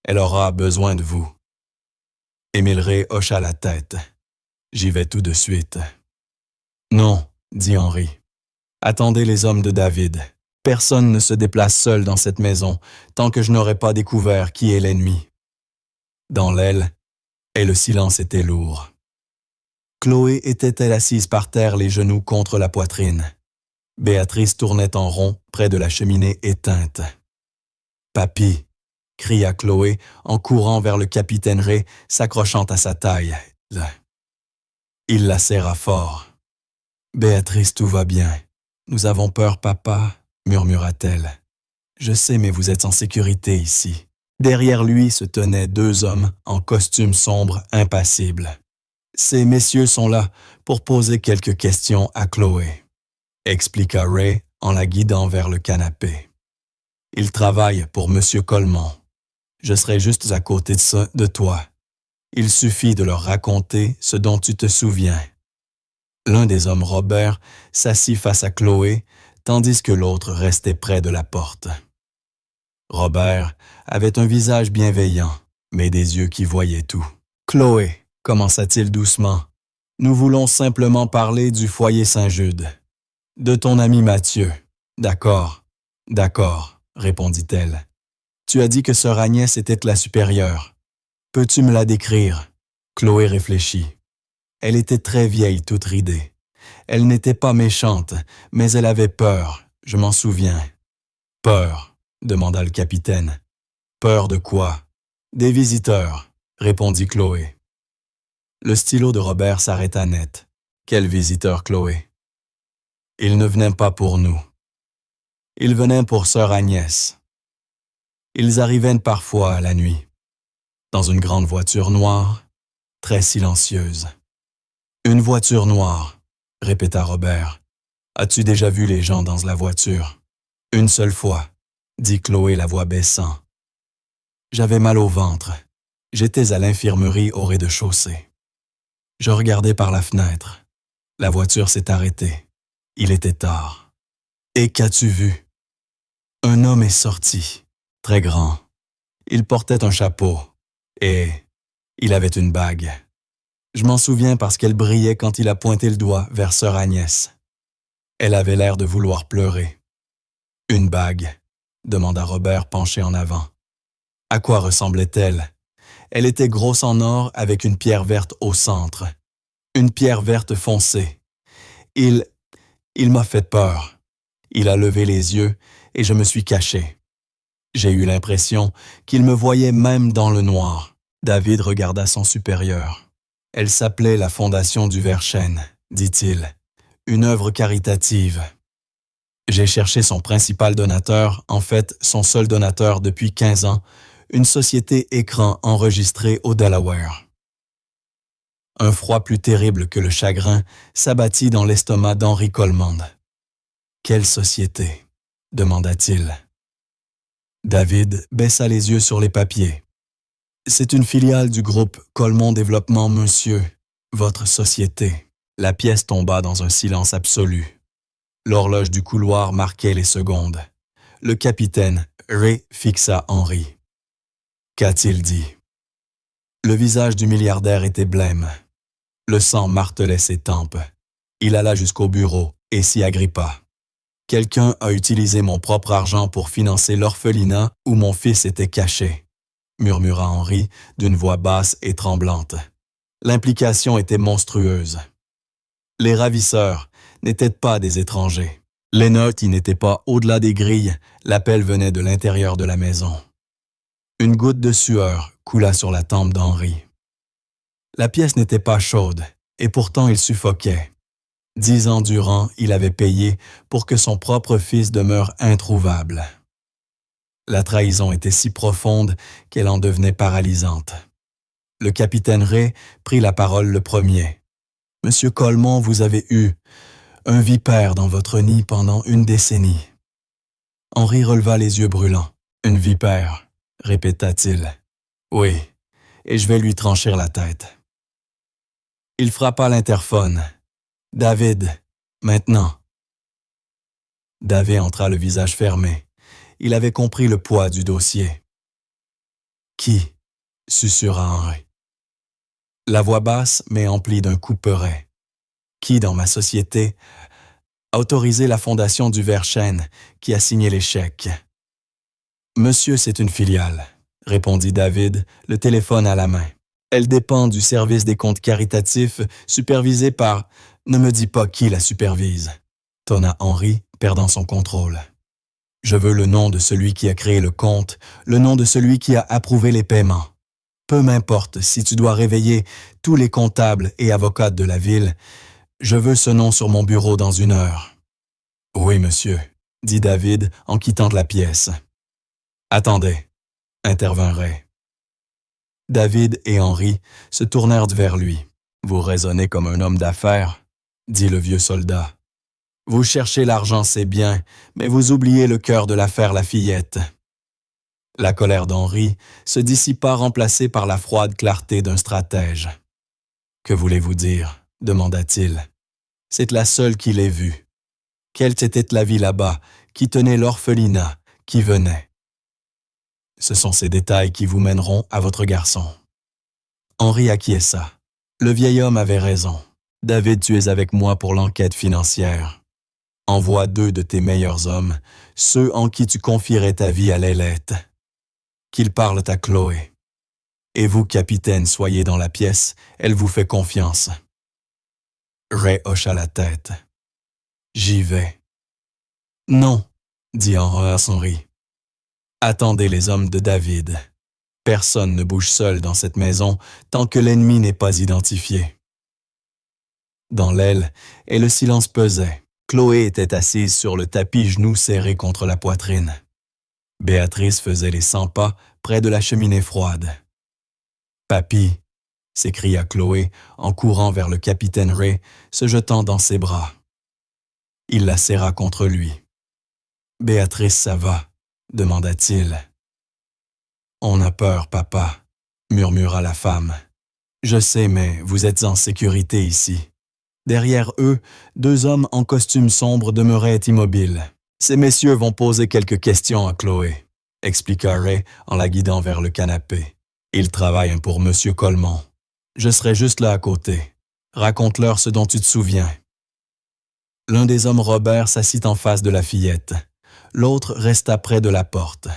Elle aura besoin de vous. » Émile Ray hocha la tête. « J'y vais tout de suite. »« Non, dit Henri. Attendez les hommes de David. Personne ne se déplace seul dans cette maison tant que je n'aurai pas découvert qui est l'ennemi. » Dans l'aile, et le silence était lourd. Chloé était-elle assise par terre, les genoux contre la poitrine. Béatrice tournait en rond près de la cheminée éteinte. « Papy !» cria Chloé en courant vers le capitaine Ray, s'accrochant à sa taille. Il la serra fort. « Béatrice, tout va bien. Nous avons peur, papa, » murmura-t-elle. « Je sais, mais vous êtes en sécurité ici. » Derrière lui se tenaient 2 hommes en costume sombre, impassibles. « Ces messieurs sont là pour poser quelques questions à Chloé, » expliqua Ray en la guidant vers le canapé. « Ils travaillent pour M. Coleman. Je serai juste à côté de toi. Il suffit de leur raconter ce dont tu te souviens. » L'un des hommes, Robert, s'assit face à Chloé, tandis que l'autre restait près de la porte. Robert avait un visage bienveillant, mais des yeux qui voyaient tout. « Chloé, commença-t-il doucement, nous voulons simplement parler du foyer Saint-Jude. De ton ami Mathieu. D'accord, d'accord, répondit-elle. Tu as dit que sœur Agnès était la supérieure. Peux-tu me la décrire? » Chloé réfléchit. Elle était très vieille, toute ridée. Elle n'était pas méchante, mais elle avait peur, je m'en souviens. « Peur ?» demanda le capitaine. « Peur de quoi? »« Des visiteurs, » répondit Chloé. Le stylo de Robert s'arrêta net. « Quel visiteur, Chloé? »« Ils ne venaient pas pour nous. Ils venaient pour sœur Agnès. Ils arrivaient parfois à la nuit, dans une grande voiture noire, très silencieuse. »« Une voiture noire, » répéta Robert. « As-tu déjà vu les gens dans la voiture? »« Une seule fois, » dit Chloé, la voix baissant. « J'avais mal au ventre. J'étais à l'infirmerie au rez-de-chaussée. Je regardais par la fenêtre. La voiture s'est arrêtée. Il était tard. Et qu'as-tu vu? Un homme est sorti, très grand. Il portait un chapeau et il avait une bague. Je m'en souviens parce qu'elle brillait quand il a pointé le doigt vers sœur Agnès. Elle avait l'air de vouloir pleurer. « Une bague ?» demanda Robert penché en avant. « À quoi ressemblait-elle? » Elle était grosse en or avec une pierre verte au centre. Une pierre verte foncée. Il m'a fait peur. Il a levé les yeux et je me suis caché. J'ai eu l'impression qu'il me voyait même dans le noir. David regarda son supérieur. Elle s'appelait la Fondation du Verchêne, dit-il. Une œuvre caritative. J'ai cherché son principal donateur, en fait son seul donateur depuis 15 ans, une société écran enregistrée au Delaware. Un froid plus terrible que le chagrin s'abattit dans l'estomac d'Henri Coleman. « Quelle société ?» demanda-t-il. David baissa les yeux sur les papiers. « C'est une filiale du groupe Coleman Développement, monsieur, votre société. » La pièce tomba dans un silence absolu. L'horloge du couloir marquait les secondes. Le capitaine Ray fixa Henri. Qu'a-t-il dit? Le visage du milliardaire était blême. Le sang martelait ses tempes. Il alla jusqu'au bureau et s'y agrippa. « Quelqu'un a utilisé mon propre argent pour financer l'orphelinat où mon fils était caché, » murmura Henri d'une voix basse et tremblante. L'implication était monstrueuse. Les ravisseurs n'étaient pas des étrangers. Les notes y n'étaient pas au-delà des grilles, l'appel venait de l'intérieur de la maison. Une goutte de sueur coula sur la tempe d'Henri. La pièce n'était pas chaude, et pourtant il suffoquait. 10 ans durant, il avait payé pour que son propre fils demeure introuvable. La trahison était si profonde qu'elle en devenait paralysante. Le capitaine Ray prit la parole le premier. « Monsieur Coleman, vous avez eu un vipère dans votre nid pendant une décennie. » Henri releva les yeux brûlants. « Une vipère, » répéta-t-il. « Oui, et je vais lui trancher la tête. » Il frappa l'interphone. « David, maintenant. » David entra le visage fermé. Il avait compris le poids du dossier. « Qui ?» susurra Henri. La voix basse, mais emplie d'un couperet. « Qui, dans ma société, a autorisé la fondation du Verchêne, qui a signé les chèques? » « Monsieur, c'est une filiale, » répondit David, le téléphone à la main. « Elle dépend du service des comptes caritatifs, supervisé par... Ne me dis pas qui la supervise, » tonna Henri, perdant son contrôle. « Je veux le nom de celui qui a créé le compte, le nom de celui qui a approuvé les paiements. Peu m'importe si tu dois réveiller tous les comptables et avocats de la ville, je veux ce nom sur mon bureau dans 1 heure. »« Oui, monsieur, » dit David en quittant la pièce. « Attendez, » intervint Ray. David et Henri se tournèrent vers lui. « Vous raisonnez comme un homme d'affaires, » dit le vieux soldat. « Vous cherchez l'argent, c'est bien, mais vous oubliez le cœur de l'affaire La Fillette. » La colère d'Henri se dissipa remplacée par la froide clarté d'un stratège. « Que voulez-vous dire ?» demanda-t-il. « C'est la seule qui l'ait vue. Quelle était la vie là-bas, qui tenait l'orphelinat, qui venait? Ce sont ces détails qui vous mèneront à votre garçon. » Henri acquiesça. Le vieil homme avait raison. « David, tu es avec moi pour l'enquête financière. Envoie 2 de tes meilleurs hommes, ceux en qui tu confierais ta vie à l'ailette. Qu'ils parlent à Chloé. Et vous, capitaine, soyez dans la pièce, elle vous fait confiance. » Ray hocha la tête. « J'y vais. »« Non, » dit Henri. « Attendez les hommes de David. Personne ne bouge seul dans cette maison tant que l'ennemi n'est pas identifié. » Dans l'aile, et le silence pesait. Chloé était assise sur le tapis, genoux serrés contre la poitrine. Béatrice faisait les 100 pas près de la cheminée froide. « Papy !» s'écria Chloé en courant vers le capitaine Ray, se jetant dans ses bras. Il la serra contre lui. « Béatrice, ça va ?» demanda-t-il. « On a peur, papa, » murmura la femme. « Je sais, mais vous êtes en sécurité ici. » Derrière eux, 2 hommes en costume sombre demeuraient immobiles. « Ces messieurs vont poser quelques questions à Chloé, » expliqua Ray en la guidant vers le canapé. « Ils travaillent pour Monsieur Coleman. Je serai juste là à côté. Raconte-leur ce dont tu te souviens. » L'un des hommes Robert s'assit en face de la fillette. L'autre resta près de la porte.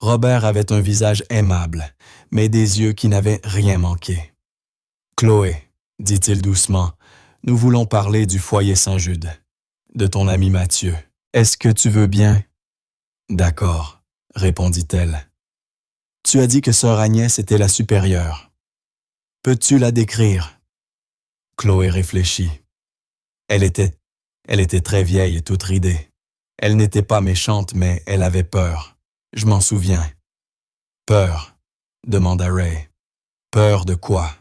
Robert avait un visage aimable, mais des yeux qui n'avaient rien manqué. « Chloé, » dit-il doucement, « nous voulons parler du foyer Saint-Jude, de ton ami Mathieu. Est-ce que tu veux bien? »« D'accord, » répondit-elle. « Tu as dit que sœur Agnès était la supérieure. Peux-tu la décrire? » Chloé réfléchit. Elle était très vieille et toute ridée. Elle n'était pas méchante, mais elle avait peur. Je m'en souviens. « Peur ?» demanda Ray. « Peur de quoi? »«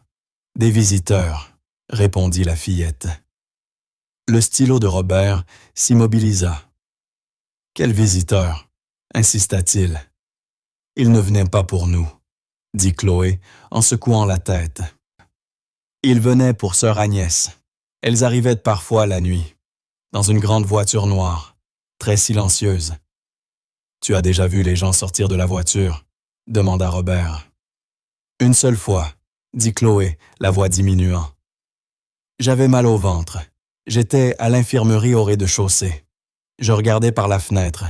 Des visiteurs, » répondit la fillette. Le stylo de Robert s'immobilisa. « Quel visiteur? » insista-t-il. « Il ne venait pas pour nous, » dit Chloé en secouant la tête. « Il venait pour sœur Agnès. Elles arrivaient parfois la nuit, dans une grande voiture noire, très silencieuse. »« Tu as déjà vu les gens sortir de la voiture? » demanda Robert. « Une seule fois, » dit Chloé, la voix diminuant. « J'avais mal au ventre. J'étais à l'infirmerie au rez-de-chaussée. Je regardais par la fenêtre.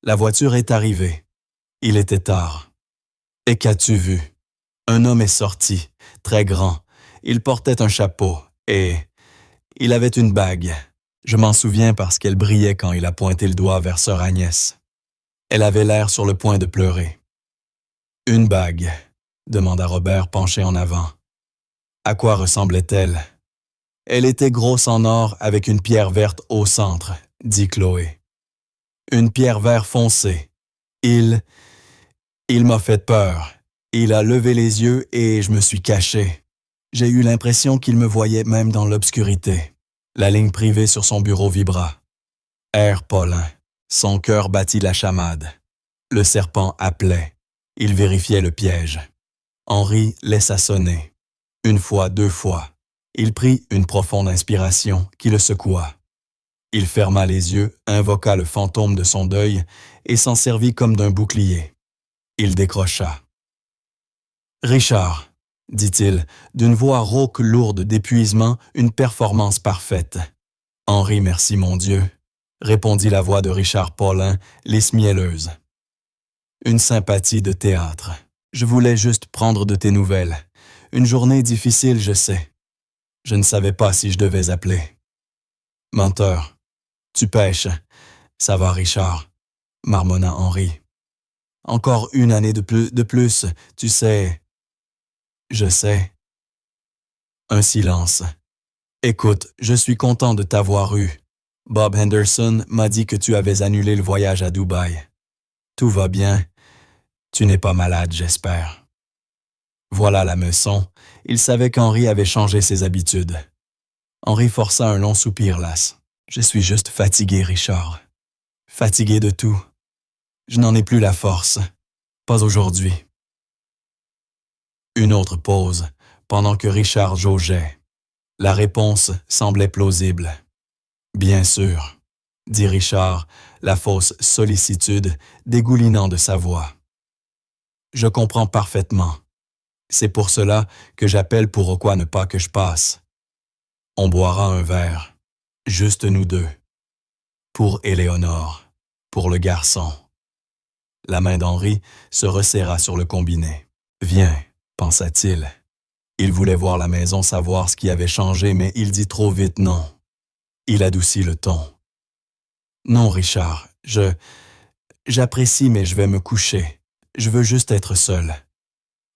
La voiture est arrivée. Il était tard. Et qu'as-tu vu? Un homme est sorti, très grand, Il portait un chapeau et il avait une bague. Je m'en souviens parce qu'elle brillait quand il a pointé le doigt vers sœur Agnès. Elle avait l'air sur le point de pleurer. « Une bague ?» demanda Robert penché en avant. « À quoi ressemblait-elle » ? « Elle était grosse en or avec une pierre verte au centre, » dit Chloé. « Une pierre vert foncé. Il m'a fait peur. Il a levé les yeux et je me suis caché. J'ai eu l'impression qu'il me voyait même dans l'obscurité. » La ligne privée sur son bureau vibra. Air Paulin. Son cœur battit la chamade. Le serpent appelait. Il vérifiait le piège. Henri laissa sonner. Une fois, deux fois. Il prit une profonde inspiration qui le secoua. Il ferma les yeux, invoqua le fantôme de son deuil et s'en servit comme d'un bouclier. Il décrocha. « Richard, » dit-il, d'une voix rauque lourde d'épuisement, une performance parfaite. « Henri, merci mon Dieu, » répondit la voix de Richard Paulin, lisse mielleuse. « Une sympathie de théâtre. Je voulais juste prendre de tes nouvelles. Une journée difficile, je sais. Je ne savais pas si je devais appeler. » « Menteur, tu pêches. Ça va, Richard, » marmonna Henri. « Encore une année de plus, tu sais. » « Je sais. » Un silence. « Écoute, je suis content de t'avoir eu. Bob Henderson m'a dit que tu avais annulé le voyage à Dubaï. Tout va bien. Tu n'es pas malade, j'espère. » Voilà la meçon. Il savait qu'Henri avait changé ses habitudes. Henri força un long soupir las. « Je suis juste fatigué, Richard. Fatigué de tout. Je n'en ai plus la force. Pas aujourd'hui. » Une autre pause, pendant que Richard jaugeait. La réponse semblait plausible. « Bien sûr, » dit Richard, la fausse sollicitude dégoulinant de sa voix. « Je comprends parfaitement. C'est pour cela que j'appelle pour quoi ne pas que je passe. On boira un verre, juste nous deux. Pour Éléonore, pour le garçon. » La main d'Henri se resserra sur le combiné. « Viens. » pensa-t-il. Il voulait voir la maison, savoir ce qui avait changé, mais il dit trop vite non. Il adoucit le ton. « Non, Richard, j'apprécie, mais je vais me coucher. Je veux juste être seul.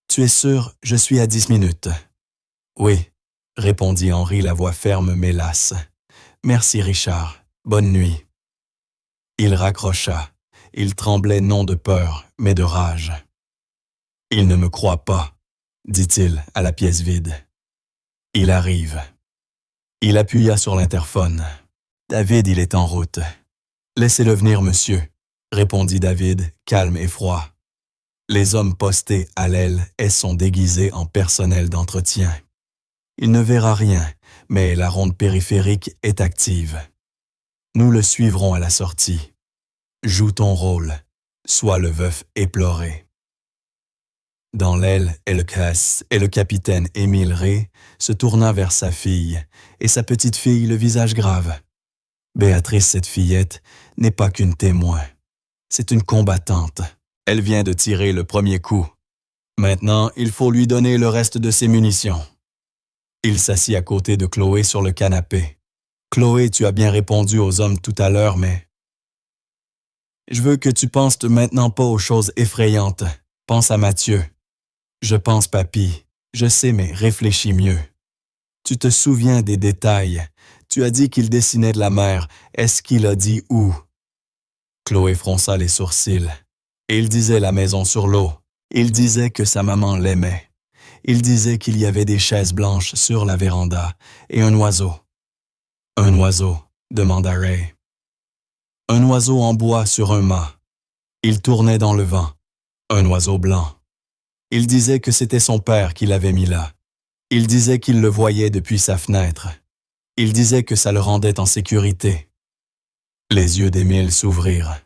Tu es sûr, je suis à 10 minutes. »« Oui, » répondit Henri, la voix ferme mais lasse. « Merci, Richard. Bonne nuit. » Il raccrocha. Il tremblait non de peur, mais de rage. « Il ne me croit pas, » dit-il à la pièce vide. « Il arrive. » Il appuya sur l'interphone. « David, il est en route. »« Laissez-le venir, monsieur, » répondit David, calme et froid. Les hommes postés à l'aile sont déguisés en personnel d'entretien. Il ne verra rien, mais la ronde périphérique est active. Nous le suivrons à la sortie. Joue ton rôle, sois le veuf éploré. Dans l'aile, le capitaine Émile Ray se tourna vers sa fille, et sa petite fille le visage grave. Béatrice, cette fillette, n'est pas qu'une témoin. C'est une combattante. Elle vient de tirer le premier coup. Maintenant, il faut lui donner le reste de ses munitions. Il s'assit à côté de Chloé sur le canapé. « Chloé, tu as bien répondu aux hommes tout à l'heure, mais... Je veux que tu penses maintenant pas aux choses effrayantes. Pense à Mathieu. » « Je pense, papy. Je sais, mais réfléchis mieux. Tu te souviens des détails. Tu as dit qu'il dessinait de la mer. Est-ce qu'il a dit où? » Chloé fronça les sourcils. Il disait la maison sur l'eau. Il disait que sa maman l'aimait. Il disait qu'il y avait des chaises blanches sur la véranda et un oiseau. « Un oiseau ?» demanda Ray. « Un oiseau en bois sur un mât. Il tournait dans le vent. Un oiseau blanc. Il disait que c'était son père qui l'avait mis là. Il disait qu'il le voyait depuis sa fenêtre. Il disait que ça le rendait en sécurité. » Les yeux d'Émile s'ouvrirent.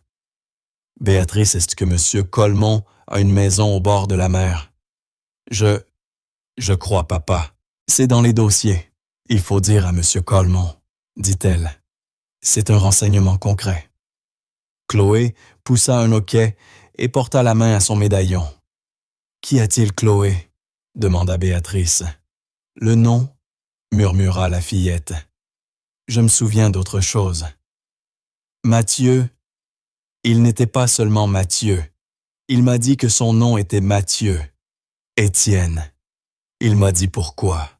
« Béatrice, est-ce que M. Colmont a une maison au bord de la mer? »« Je crois, papa. C'est dans les dossiers. Il faut dire à M. Colmont, » dit-elle. « C'est un renseignement concret. » Chloé poussa un hoquet et porta la main à son médaillon. « Qu'y a-t-il, Chloé? » demanda Béatrice. Le nom, murmura la fillette. Je me souviens d'autre chose. Mathieu, il n'était pas seulement Mathieu. Il m'a dit que son nom était Mathieu. Étienne. Il m'a dit pourquoi.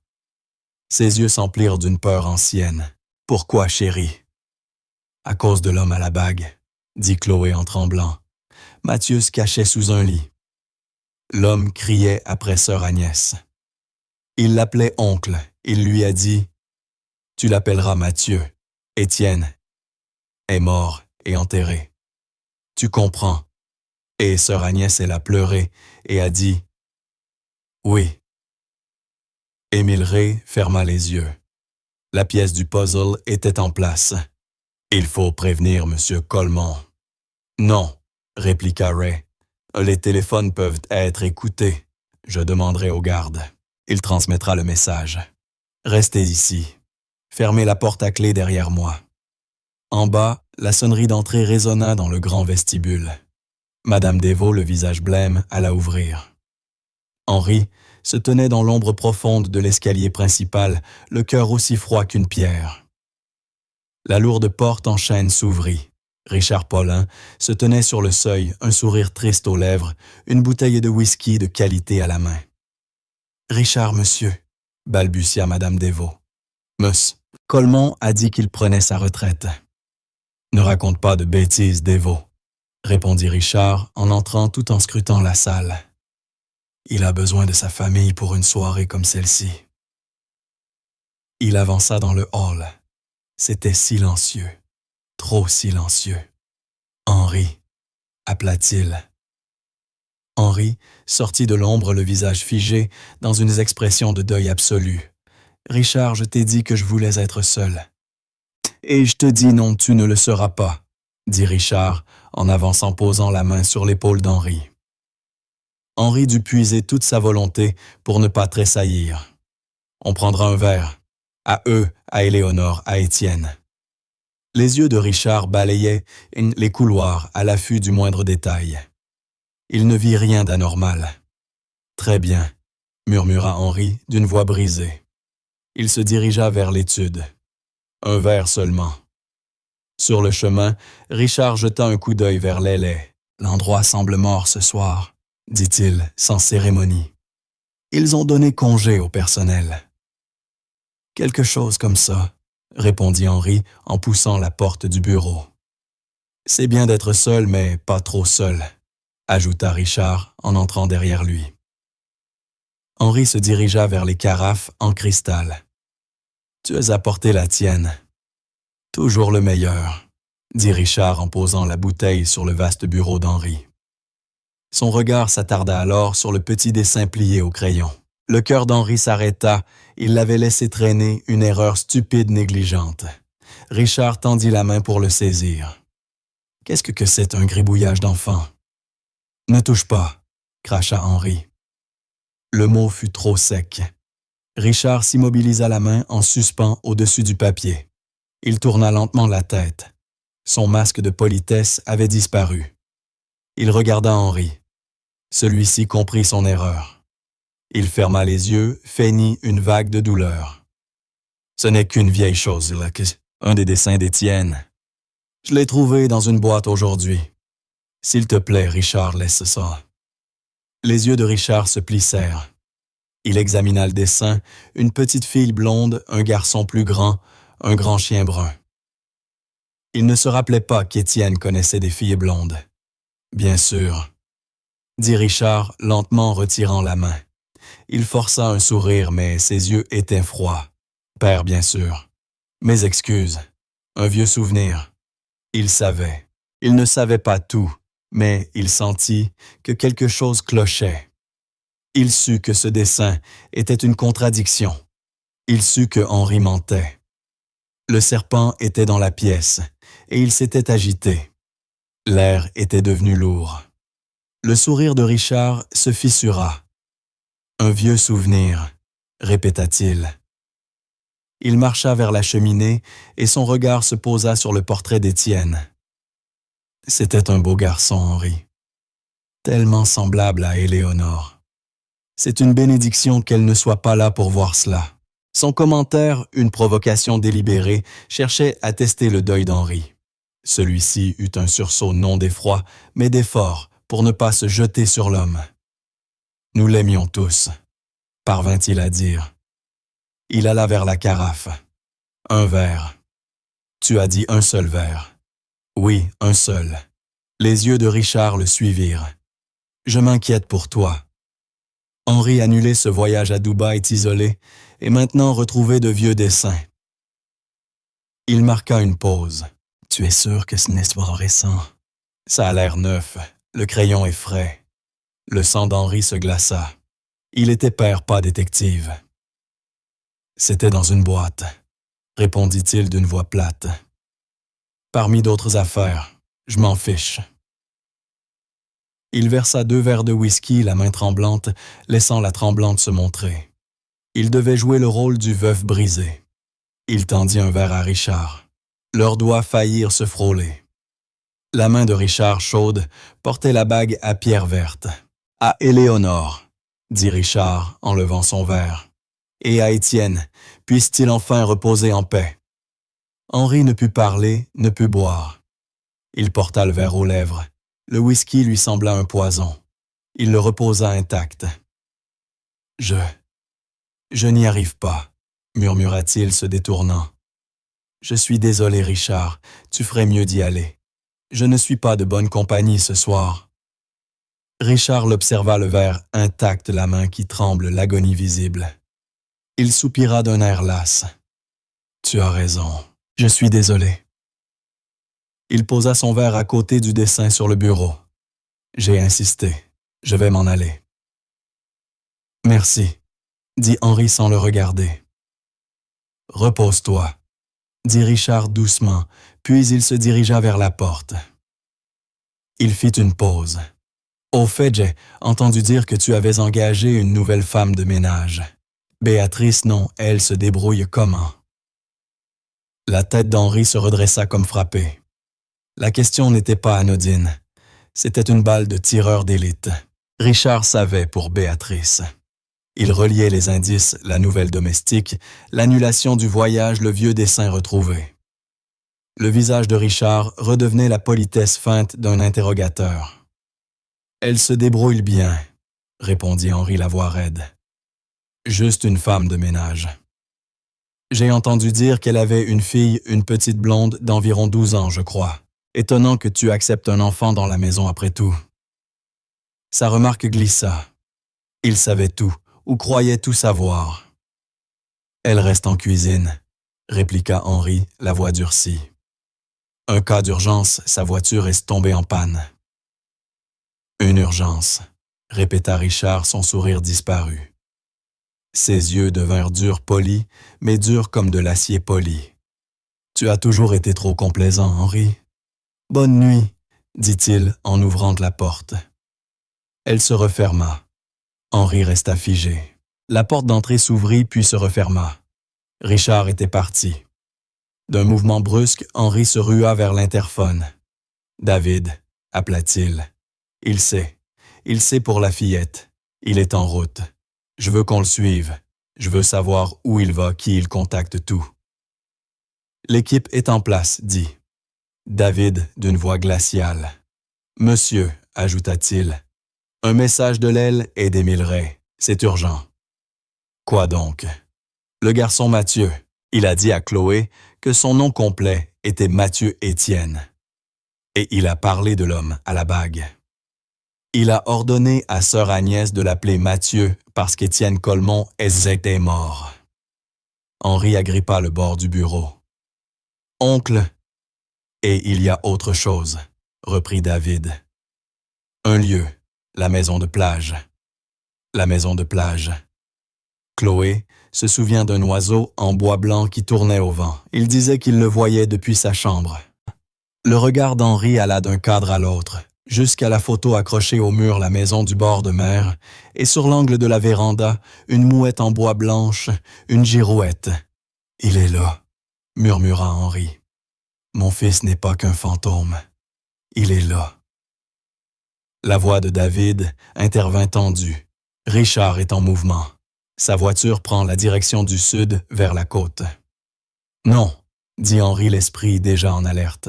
Ses yeux s'emplirent d'une peur ancienne. Pourquoi, chérie? À cause de l'homme à la bague, dit Chloé en tremblant. Mathieu se cachait sous un lit. L'homme criait après sœur Agnès. Il l'appelait oncle. Il lui a dit « Tu l'appelleras Mathieu. Étienne est mort et enterré. Tu comprends. » Et sœur Agnès, elle a pleuré et a dit « Oui. » Émile Ray ferma les yeux. La pièce du puzzle était en place. « Il faut prévenir M. Coleman. »« Non, » répliqua Ray. « Les téléphones peuvent être écoutés. Je demanderai au garde. Il transmettra le message. Restez ici. Fermez la porte à clé derrière moi. » En bas, la sonnerie d'entrée résonna dans le grand vestibule. Madame Desvaux, le visage blême, alla ouvrir. Henri se tenait dans l'ombre profonde de l'escalier principal, le cœur aussi froid qu'une pierre. La lourde porte en chêne s'ouvrit. Richard Paulin se tenait sur le seuil, un sourire triste aux lèvres, une bouteille de whisky de qualité à la main. « Richard, monsieur, » balbutia Madame Desvaux. « Monsieur, Coleman a dit qu'il prenait sa retraite. »« Ne raconte pas de bêtises, Desvaux, » répondit Richard en entrant tout en scrutant la salle. « Il a besoin de sa famille pour une soirée comme celle-ci. » Il avança dans le hall. C'était silencieux, trop silencieux. « Henri, » appela-t-il. Henri sortit de l'ombre, le visage figé, dans une expression de deuil absolu. « Richard, je t'ai dit que je voulais être seul. »« Et je te dis non, tu ne le seras pas, » dit Richard, en avançant posant la main sur l'épaule d'Henri. Henri dut puiser toute sa volonté pour ne pas tressaillir. « On prendra un verre. À eux, à Éléonore, à Étienne. » Les yeux de Richard balayaient les couloirs à l'affût du moindre détail. Il ne vit rien d'anormal. « Très bien, » murmura Henri d'une voix brisée. Il se dirigea vers l'étude. Un verre seulement. Sur le chemin, Richard jeta un coup d'œil vers l'ailée. « L'endroit semble mort ce soir, » dit-il, sans cérémonie. « Ils ont donné congé au personnel. »« Quelque chose comme ça, » répondit Henri en poussant la porte du bureau. « C'est bien d'être seul, mais pas trop seul, » ajouta Richard en entrant derrière lui. Henri se dirigea vers les carafes en cristal. « Tu as apporté la tienne. »« Toujours le meilleur, » dit Richard en posant la bouteille sur le vaste bureau d'Henri. Son regard s'attarda alors sur le petit dessin plié au crayon. Le cœur d'Henri s'arrêta, il l'avait laissé traîner, une erreur stupide négligente. Richard tendit la main pour le saisir. « Qu'est-ce que c'est un gribouillage d'enfant? »« Ne touche pas, » cracha Henri. Le mot fut trop sec. Richard s'immobilisa la main en suspens au-dessus du papier. Il tourna lentement la tête. Son masque de politesse avait disparu. Il regarda Henri. Celui-ci comprit son erreur. Il ferma les yeux, feignit une vague de douleur. « Ce n'est qu'une vieille chose, là, un des dessins d'Étienne. Je l'ai trouvé dans une boîte aujourd'hui. S'il te plaît, Richard, laisse ça. » Les yeux de Richard se plissèrent. Il examina le dessin, une petite fille blonde, un garçon plus grand, un grand chien brun. Il ne se rappelait pas qu'Étienne connaissait des filles blondes. « Bien sûr, » dit Richard, lentement retirant la main. Il força un sourire, mais ses yeux étaient froids. « Père, bien sûr. Mes excuses. Un vieux souvenir. » Il savait. Il ne savait pas tout, mais il sentit que quelque chose clochait. Il sut que ce dessin était une contradiction. Il sut que Henri mentait. Le serpent était dans la pièce, et il s'était agité. L'air était devenu lourd. Le sourire de Richard se fissura. « Un vieux souvenir », répéta-t-il. Il marcha vers la cheminée et son regard se posa sur le portrait d'Étienne. C'était un beau garçon, Henri. Tellement semblable à Éléonore. C'est une bénédiction qu'elle ne soit pas là pour voir cela. Son commentaire, une provocation délibérée, cherchait à tester le deuil d'Henri. Celui-ci eut un sursaut non d'effroi, mais d'effort pour ne pas se jeter sur l'homme. « Nous l'aimions tous », parvint-il à dire. Il alla vers la carafe. « Un verre. »« Tu as dit un seul verre. »« Oui, un seul. » Les yeux de Richard le suivirent. « Je m'inquiète pour toi. » Henri annulé ce voyage à Dubaï isolé et maintenant retrouvé de vieux dessins. Il marqua une pause. « Tu es sûr que ce n'est pas récent? » Ça a l'air neuf. Le crayon est frais. Le sang d'Henri se glaça. Il était père, pas détective. « C'était dans une boîte, » répondit-il d'une voix plate. « Parmi d'autres affaires, je m'en fiche. » Il versa 2 verres de whisky, la main tremblante, laissant la tremblante se montrer. Il devait jouer le rôle du veuf brisé. Il tendit un verre à Richard. Leurs doigts faillirent se frôler. La main de Richard, chaude, portait la bague à pierre verte. « À Éléonore », dit Richard en levant son verre. « Et à Étienne, puisse-t-il enfin reposer en paix. » Henri ne put parler, ne put boire. Il porta le verre aux lèvres. Le whisky lui sembla un poison. Il le reposa intact. « Je n'y arrive pas, » murmura-t-il se détournant. « Je suis désolé, Richard, tu ferais mieux d'y aller. Je ne suis pas de bonne compagnie ce soir. » Richard l'observa, le verre intact, la main qui tremble, l'agonie visible. Il soupira d'un air las. « Tu as raison, je suis désolé. » Il posa son verre à côté du dessin sur le bureau. « J'ai insisté, je vais m'en aller. »« Merci, » dit Henri sans le regarder. « Repose-toi, » dit Richard doucement, puis il se dirigea vers la porte. Il fit une pause. « Au fait, j'ai entendu dire que tu avais engagé une nouvelle femme de ménage. Béatrice, non, elle se débrouille comment? » La tête d'Henri se redressa comme frappée. La question n'était pas anodine. C'était une balle de tireur d'élite. Richard savait pour Béatrice. Il reliait les indices, la nouvelle domestique, l'annulation du voyage, le vieux dessin retrouvé. Le visage de Richard redevenait la politesse feinte d'un interrogateur. « Elle se débrouille bien, » répondit Henri la voix raide. « Juste une femme de ménage. J'ai entendu dire qu'elle avait une fille, une petite blonde d'environ 12 ans, je crois. Étonnant que tu acceptes un enfant dans la maison après tout. » Sa remarque glissa. Il savait tout, ou croyait tout savoir. « Elle reste en cuisine, » répliqua Henri, la voix durcie. « Un cas d'urgence, sa voiture est tombée en panne. »« Une urgence, » répéta Richard, son sourire disparu. Ses yeux devinrent durs polis, mais durs comme de l'acier poli. « Tu as toujours été trop complaisant, Henri. »« Bonne nuit, » dit-il en ouvrant la porte. Elle se referma. Henri resta figé. La porte d'entrée s'ouvrit puis se referma. Richard était parti. D'un mouvement brusque, Henri se rua vers l'interphone. « David, » appela-t-il. « Il sait pour la fillette. Il est en route. Je veux qu'on le suive. Je veux savoir où il va, qui il contacte, tout. » « L'équipe est en place, » dit David d'une voix glaciale. « Monsieur, » ajouta-t-il, « un message de l'aile et d'Émile Ray. C'est urgent. »« Quoi donc? » Le garçon Mathieu. Il a dit à Chloé que son nom complet était Mathieu Étienne. Et il a parlé de l'homme à la bague. Il a ordonné à sœur Agnès de l'appeler Mathieu parce qu'Étienne Colmont était mort. Henri agrippa le bord du bureau. « Oncle, et il y a autre chose, » reprit David. « Un lieu, la maison de plage. La maison de plage. » Chloé se souvient d'un oiseau en bois blanc qui tournait au vent. Il disait qu'il le voyait depuis sa chambre. Le regard d'Henri alla d'un cadre à l'autre, jusqu'à la photo accrochée au mur, la maison du bord de mer, et sur l'angle de la véranda, une mouette en bois blanche, une girouette. « Il est là, » murmura Henri. « Mon fils n'est pas qu'un fantôme. Il est là. » La voix de David intervint tendue. Richard est en mouvement. Sa voiture prend la direction du sud vers la côte. Non, dit Henri, l'esprit déjà en alerte.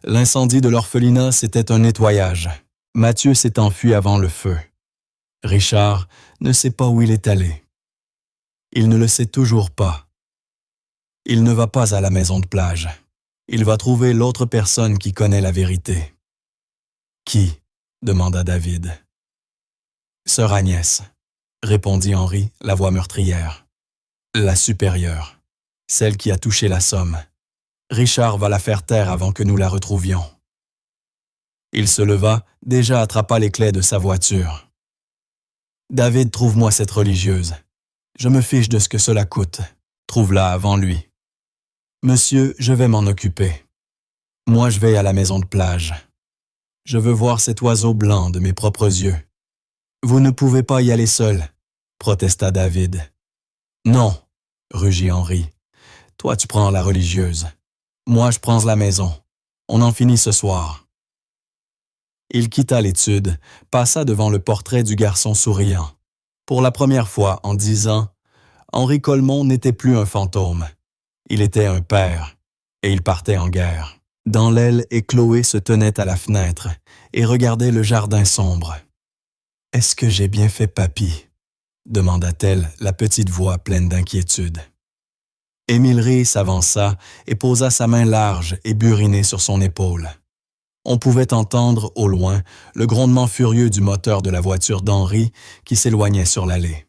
L'incendie de l'orphelinat, c'était un nettoyage. Mathieu s'est enfui avant le feu. Richard ne sait pas où il est allé. Il ne le sait toujours pas. Il ne va pas à la maison de plage. Il va trouver l'autre personne qui connaît la vérité. Qui? Demanda David. Sœur Agnès, répondit Henri, la voix meurtrière. La supérieure, celle qui a touché la somme. Richard va la faire taire avant que nous la retrouvions. Il se leva, déjà attrapa les clés de sa voiture. David, trouve-moi cette religieuse. Je me fiche de ce que cela coûte. Trouve-la avant lui. Monsieur, je vais m'en occuper. Moi, je vais à la maison de plage. Je veux voir cet oiseau blanc de mes propres yeux. Vous ne pouvez pas y aller seul, protesta David. Non, rugit Henri. Toi, tu prends la religieuse. Moi, je prends la maison. On en finit ce soir. Il quitta l'étude, passa devant le portrait du garçon souriant. Pour la première fois en 10 ans, Henri Colmont n'était plus un fantôme. Il était un père, et il partait en guerre. Dans l'aile, et Chloé se tenait à la fenêtre et regardait le jardin sombre. « Est-ce que j'ai bien fait papy ?» demanda-t-elle, la petite voix pleine d'inquiétude. Émile Ray s'avança et posa sa main large et burinée sur son épaule. On pouvait entendre, au loin, le grondement furieux du moteur de la voiture d'Henri qui s'éloignait sur l'allée.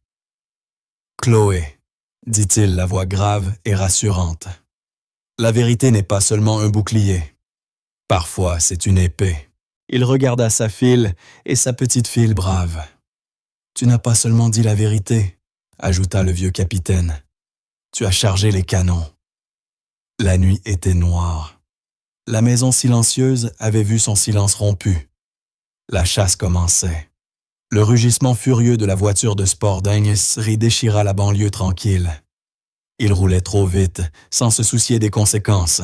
« Chloé, » dit-il, la voix grave et rassurante. « La vérité n'est pas seulement un bouclier. Parfois, c'est une épée. » Il regarda sa file et sa petite file brave. « Tu n'as pas seulement dit la vérité, » ajouta le vieux capitaine. « Tu as chargé les canons. » La nuit était noire. La maison silencieuse avait vu son silence rompu. La chasse commençait. Le rugissement furieux de la voiture de sport d'Agnès déchira la banlieue tranquille. Il roulait trop vite, sans se soucier des conséquences.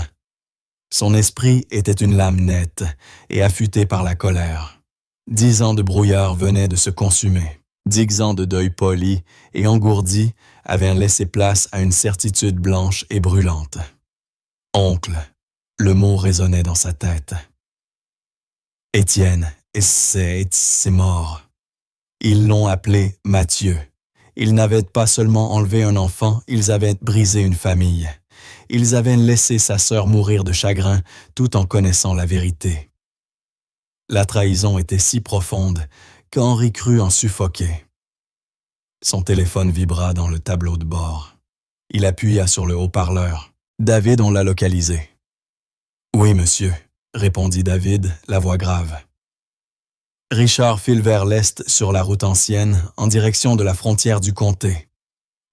Son esprit était une lame nette et affûté par la colère. 10 ans de brouillard venaient de se consumer. 10 ans de deuil poli et engourdi avaient laissé place à une certitude blanche et brûlante. « Oncle », le mot résonnait dans sa tête. « Étienne, c'est mort. » Ils l'ont appelé Mathieu. Ils n'avaient pas seulement enlevé un enfant, ils avaient brisé une famille. Ils avaient laissé sa sœur mourir de chagrin tout en connaissant la vérité. La trahison était si profonde qu'Henri crut en suffoquer. Son téléphone vibra dans le tableau de bord. Il appuya sur le haut-parleur. David, on l'a localisé. « Oui, monsieur », répondit David, la voix grave. Richard file vers l'est sur la route ancienne, en direction de la frontière du comté.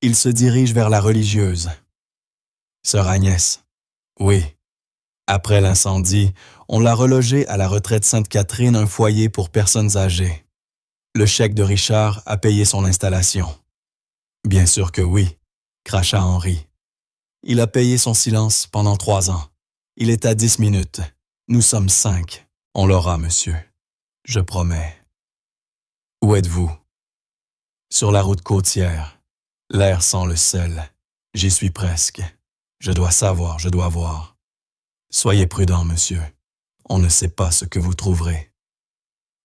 Il se dirige vers la religieuse. Sœur Agnès. Oui. Après l'incendie, on l'a relogée à la retraite Sainte-Catherine, un foyer pour personnes âgées. Le chèque de Richard a payé son installation. Bien sûr que oui, cracha Henri. Il a payé son silence pendant 3 ans. Il est à 10 minutes. Nous sommes 5. On l'aura, monsieur. Je promets. Où êtes-vous? Sur la route côtière. L'air sent le sel. J'y suis presque. Je dois savoir, je dois voir. Soyez prudent, monsieur. On ne sait pas ce que vous trouverez.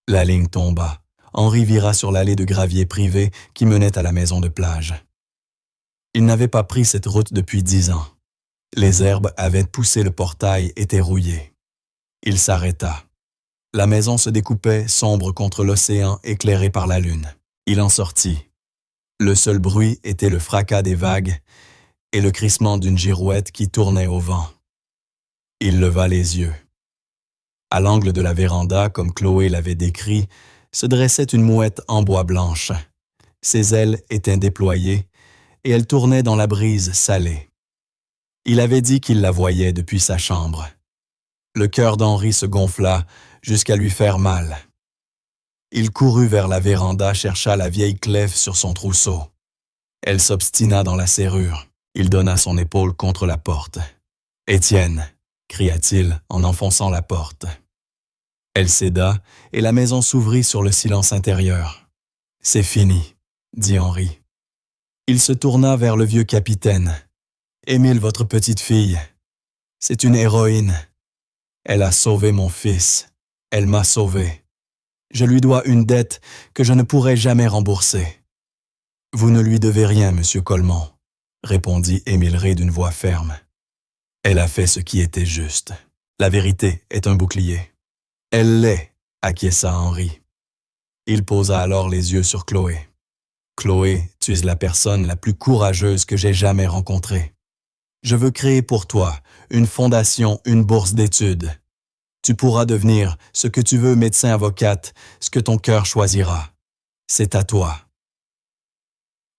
La ligne tomba. Henri vira sur l'allée de gravier privé qui menait à la maison de plage. Il n'avait pas pris cette route depuis 10 ans. Les herbes avaient poussé le portail, était rouillé. Il s'arrêta. La maison se découpait, sombre contre l'océan, éclairée par la lune. Il en sortit. Le seul bruit était le fracas des vagues et le crissement d'une girouette qui tournait au vent. Il leva les yeux. À l'angle de la véranda, comme Chloé l'avait décrit, se dressait une mouette en bois blanche. Ses ailes étaient déployées et elle tournait dans la brise salée. Il avait dit qu'il la voyait depuis sa chambre. Le cœur d'Henri se gonfla jusqu'à lui faire mal. Il courut vers la véranda, chercha la vieille clef sur son trousseau. Elle s'obstina dans la serrure. Il donna son épaule contre la porte. « Étienne !» cria-t-il en enfonçant la porte. Elle céda et la maison s'ouvrit sur le silence intérieur. « C'est fini » dit Henri. Il se tourna vers le vieux capitaine. « Émile, votre petite fille, c'est une héroïne. Elle a sauvé mon fils. Elle m'a sauvé. Je lui dois une dette que je ne pourrai jamais rembourser. » « Vous ne lui devez rien, monsieur Coleman, » répondit Émile Ray d'une voix ferme. « Elle a fait ce qui était juste. La vérité est un bouclier. »« Elle l'est, » acquiesça Henri. Il posa alors les yeux sur Chloé. « Chloé, tu es la personne la plus courageuse que j'ai jamais rencontrée. Je veux créer pour toi une fondation, une bourse d'études. Tu pourras devenir ce que tu veux, médecin, avocate, ce que ton cœur choisira. C'est à toi. »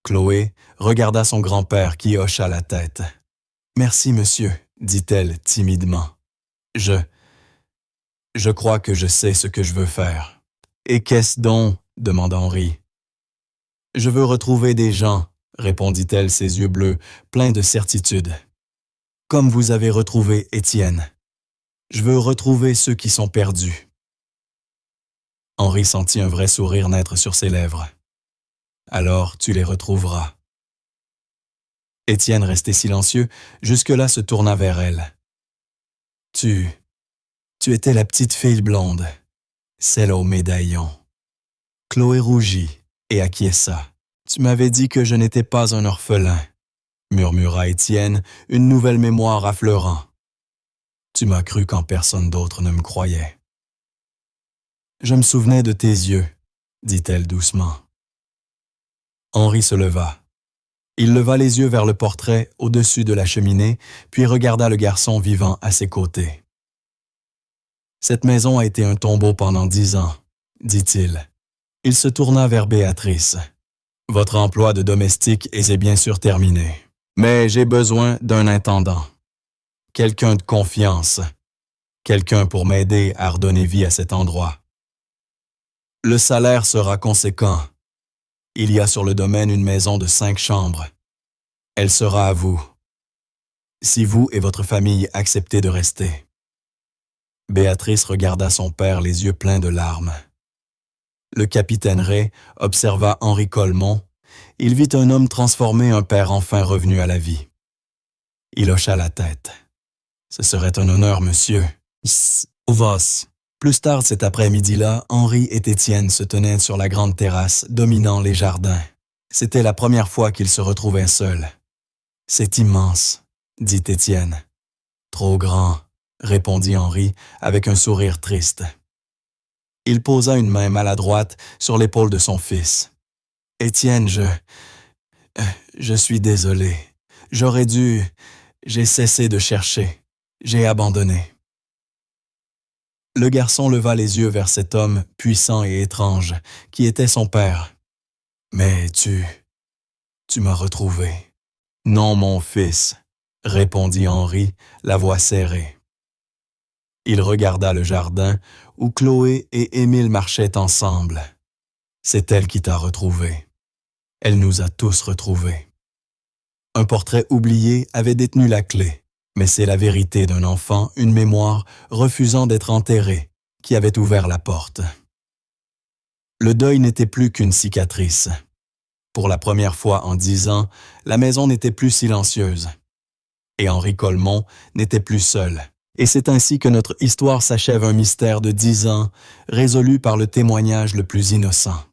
Chloé regarda son grand-père qui hocha la tête. « Merci, monsieur, » dit-elle timidement. « Je crois que je sais ce que je veux faire. »« Et qu'est-ce donc ?» demanda Henri. « Je veux retrouver des gens, » répondit-elle, ses yeux bleus, pleins de certitude. « Comme vous avez retrouvé Étienne. Je veux retrouver ceux qui sont perdus. » Henri sentit un vrai sourire naître sur ses lèvres. « Alors tu les retrouveras. » Étienne, resté silencieux, jusque-là se tourna vers elle. « Tu étais la petite fille blonde, celle au médaillon. » Chloé rougit et acquiesça. « Tu m'avais dit que je n'étais pas un orphelin, » murmura Étienne, une nouvelle mémoire affleurant. « Tu m'as cru quand personne d'autre ne me croyait. »« Je me souvenais de tes yeux, » dit-elle doucement. Henri se leva. Il leva les yeux vers le portrait au-dessus de la cheminée, puis regarda le garçon vivant à ses côtés. « Cette maison a été un tombeau pendant 10 ans, » dit-il. Il se tourna vers Béatrice. « Votre emploi de domestique est bien sûr terminé, mais j'ai besoin d'un intendant. Quelqu'un de confiance, quelqu'un pour m'aider à redonner vie à cet endroit. Le salaire sera conséquent. Il y a sur le domaine une maison de 5 chambres. Elle sera à vous, si vous et votre famille acceptez de rester. » Béatrice regarda son père les yeux pleins de larmes. Le capitaine Ray observa Henri Coleman. Il vit un homme transformé, un père enfin revenu à la vie. Il hocha la tête. « Ce serait un honneur, monsieur. » Vos. Plus tard cet après-midi-là, Henri et Étienne se tenaient sur la grande terrasse dominant les jardins. C'était la première fois qu'ils se retrouvaient seuls. « C'est immense, » dit Étienne. « Trop grand, » répondit Henri avec un sourire triste. Il posa une main maladroite sur l'épaule de son fils. « Étienne, je suis désolé. J'ai cessé de chercher. J'ai abandonné. » Le garçon leva les yeux vers cet homme puissant et étrange qui était son père. « Mais tu m'as retrouvé. »« Non, mon fils, » répondit Henri, la voix serrée. Il regarda le jardin où Chloé et Émile marchaient ensemble. « C'est elle qui t'a retrouvé. Elle nous a tous retrouvés. » Un portrait oublié avait détenu la clé. Mais c'est la vérité d'un enfant, une mémoire, refusant d'être enterré, qui avait ouvert la porte. Le deuil n'était plus qu'une cicatrice. Pour la première fois en 10 ans, la maison n'était plus silencieuse. Et Henri Coleman n'était plus seul. Et c'est ainsi que notre histoire s'achève, un mystère de 10 ans, résolu par le témoignage le plus innocent.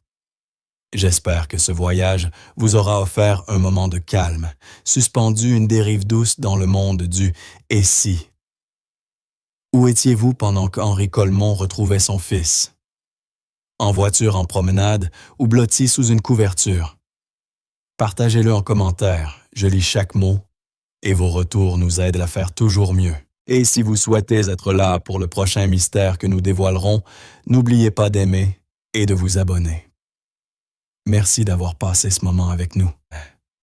J'espère que ce voyage vous aura offert un moment de calme, suspendu une dérive douce dans le monde du « et si ». Où étiez-vous pendant qu'Henri Coleman retrouvait son fils? En voiture, en promenade ou blotti sous une couverture? Partagez-le en commentaire, je lis chaque mot et vos retours nous aident à faire toujours mieux. Et si vous souhaitez être là pour le prochain mystère que nous dévoilerons, n'oubliez pas d'aimer et de vous abonner. Merci d'avoir passé ce moment avec nous.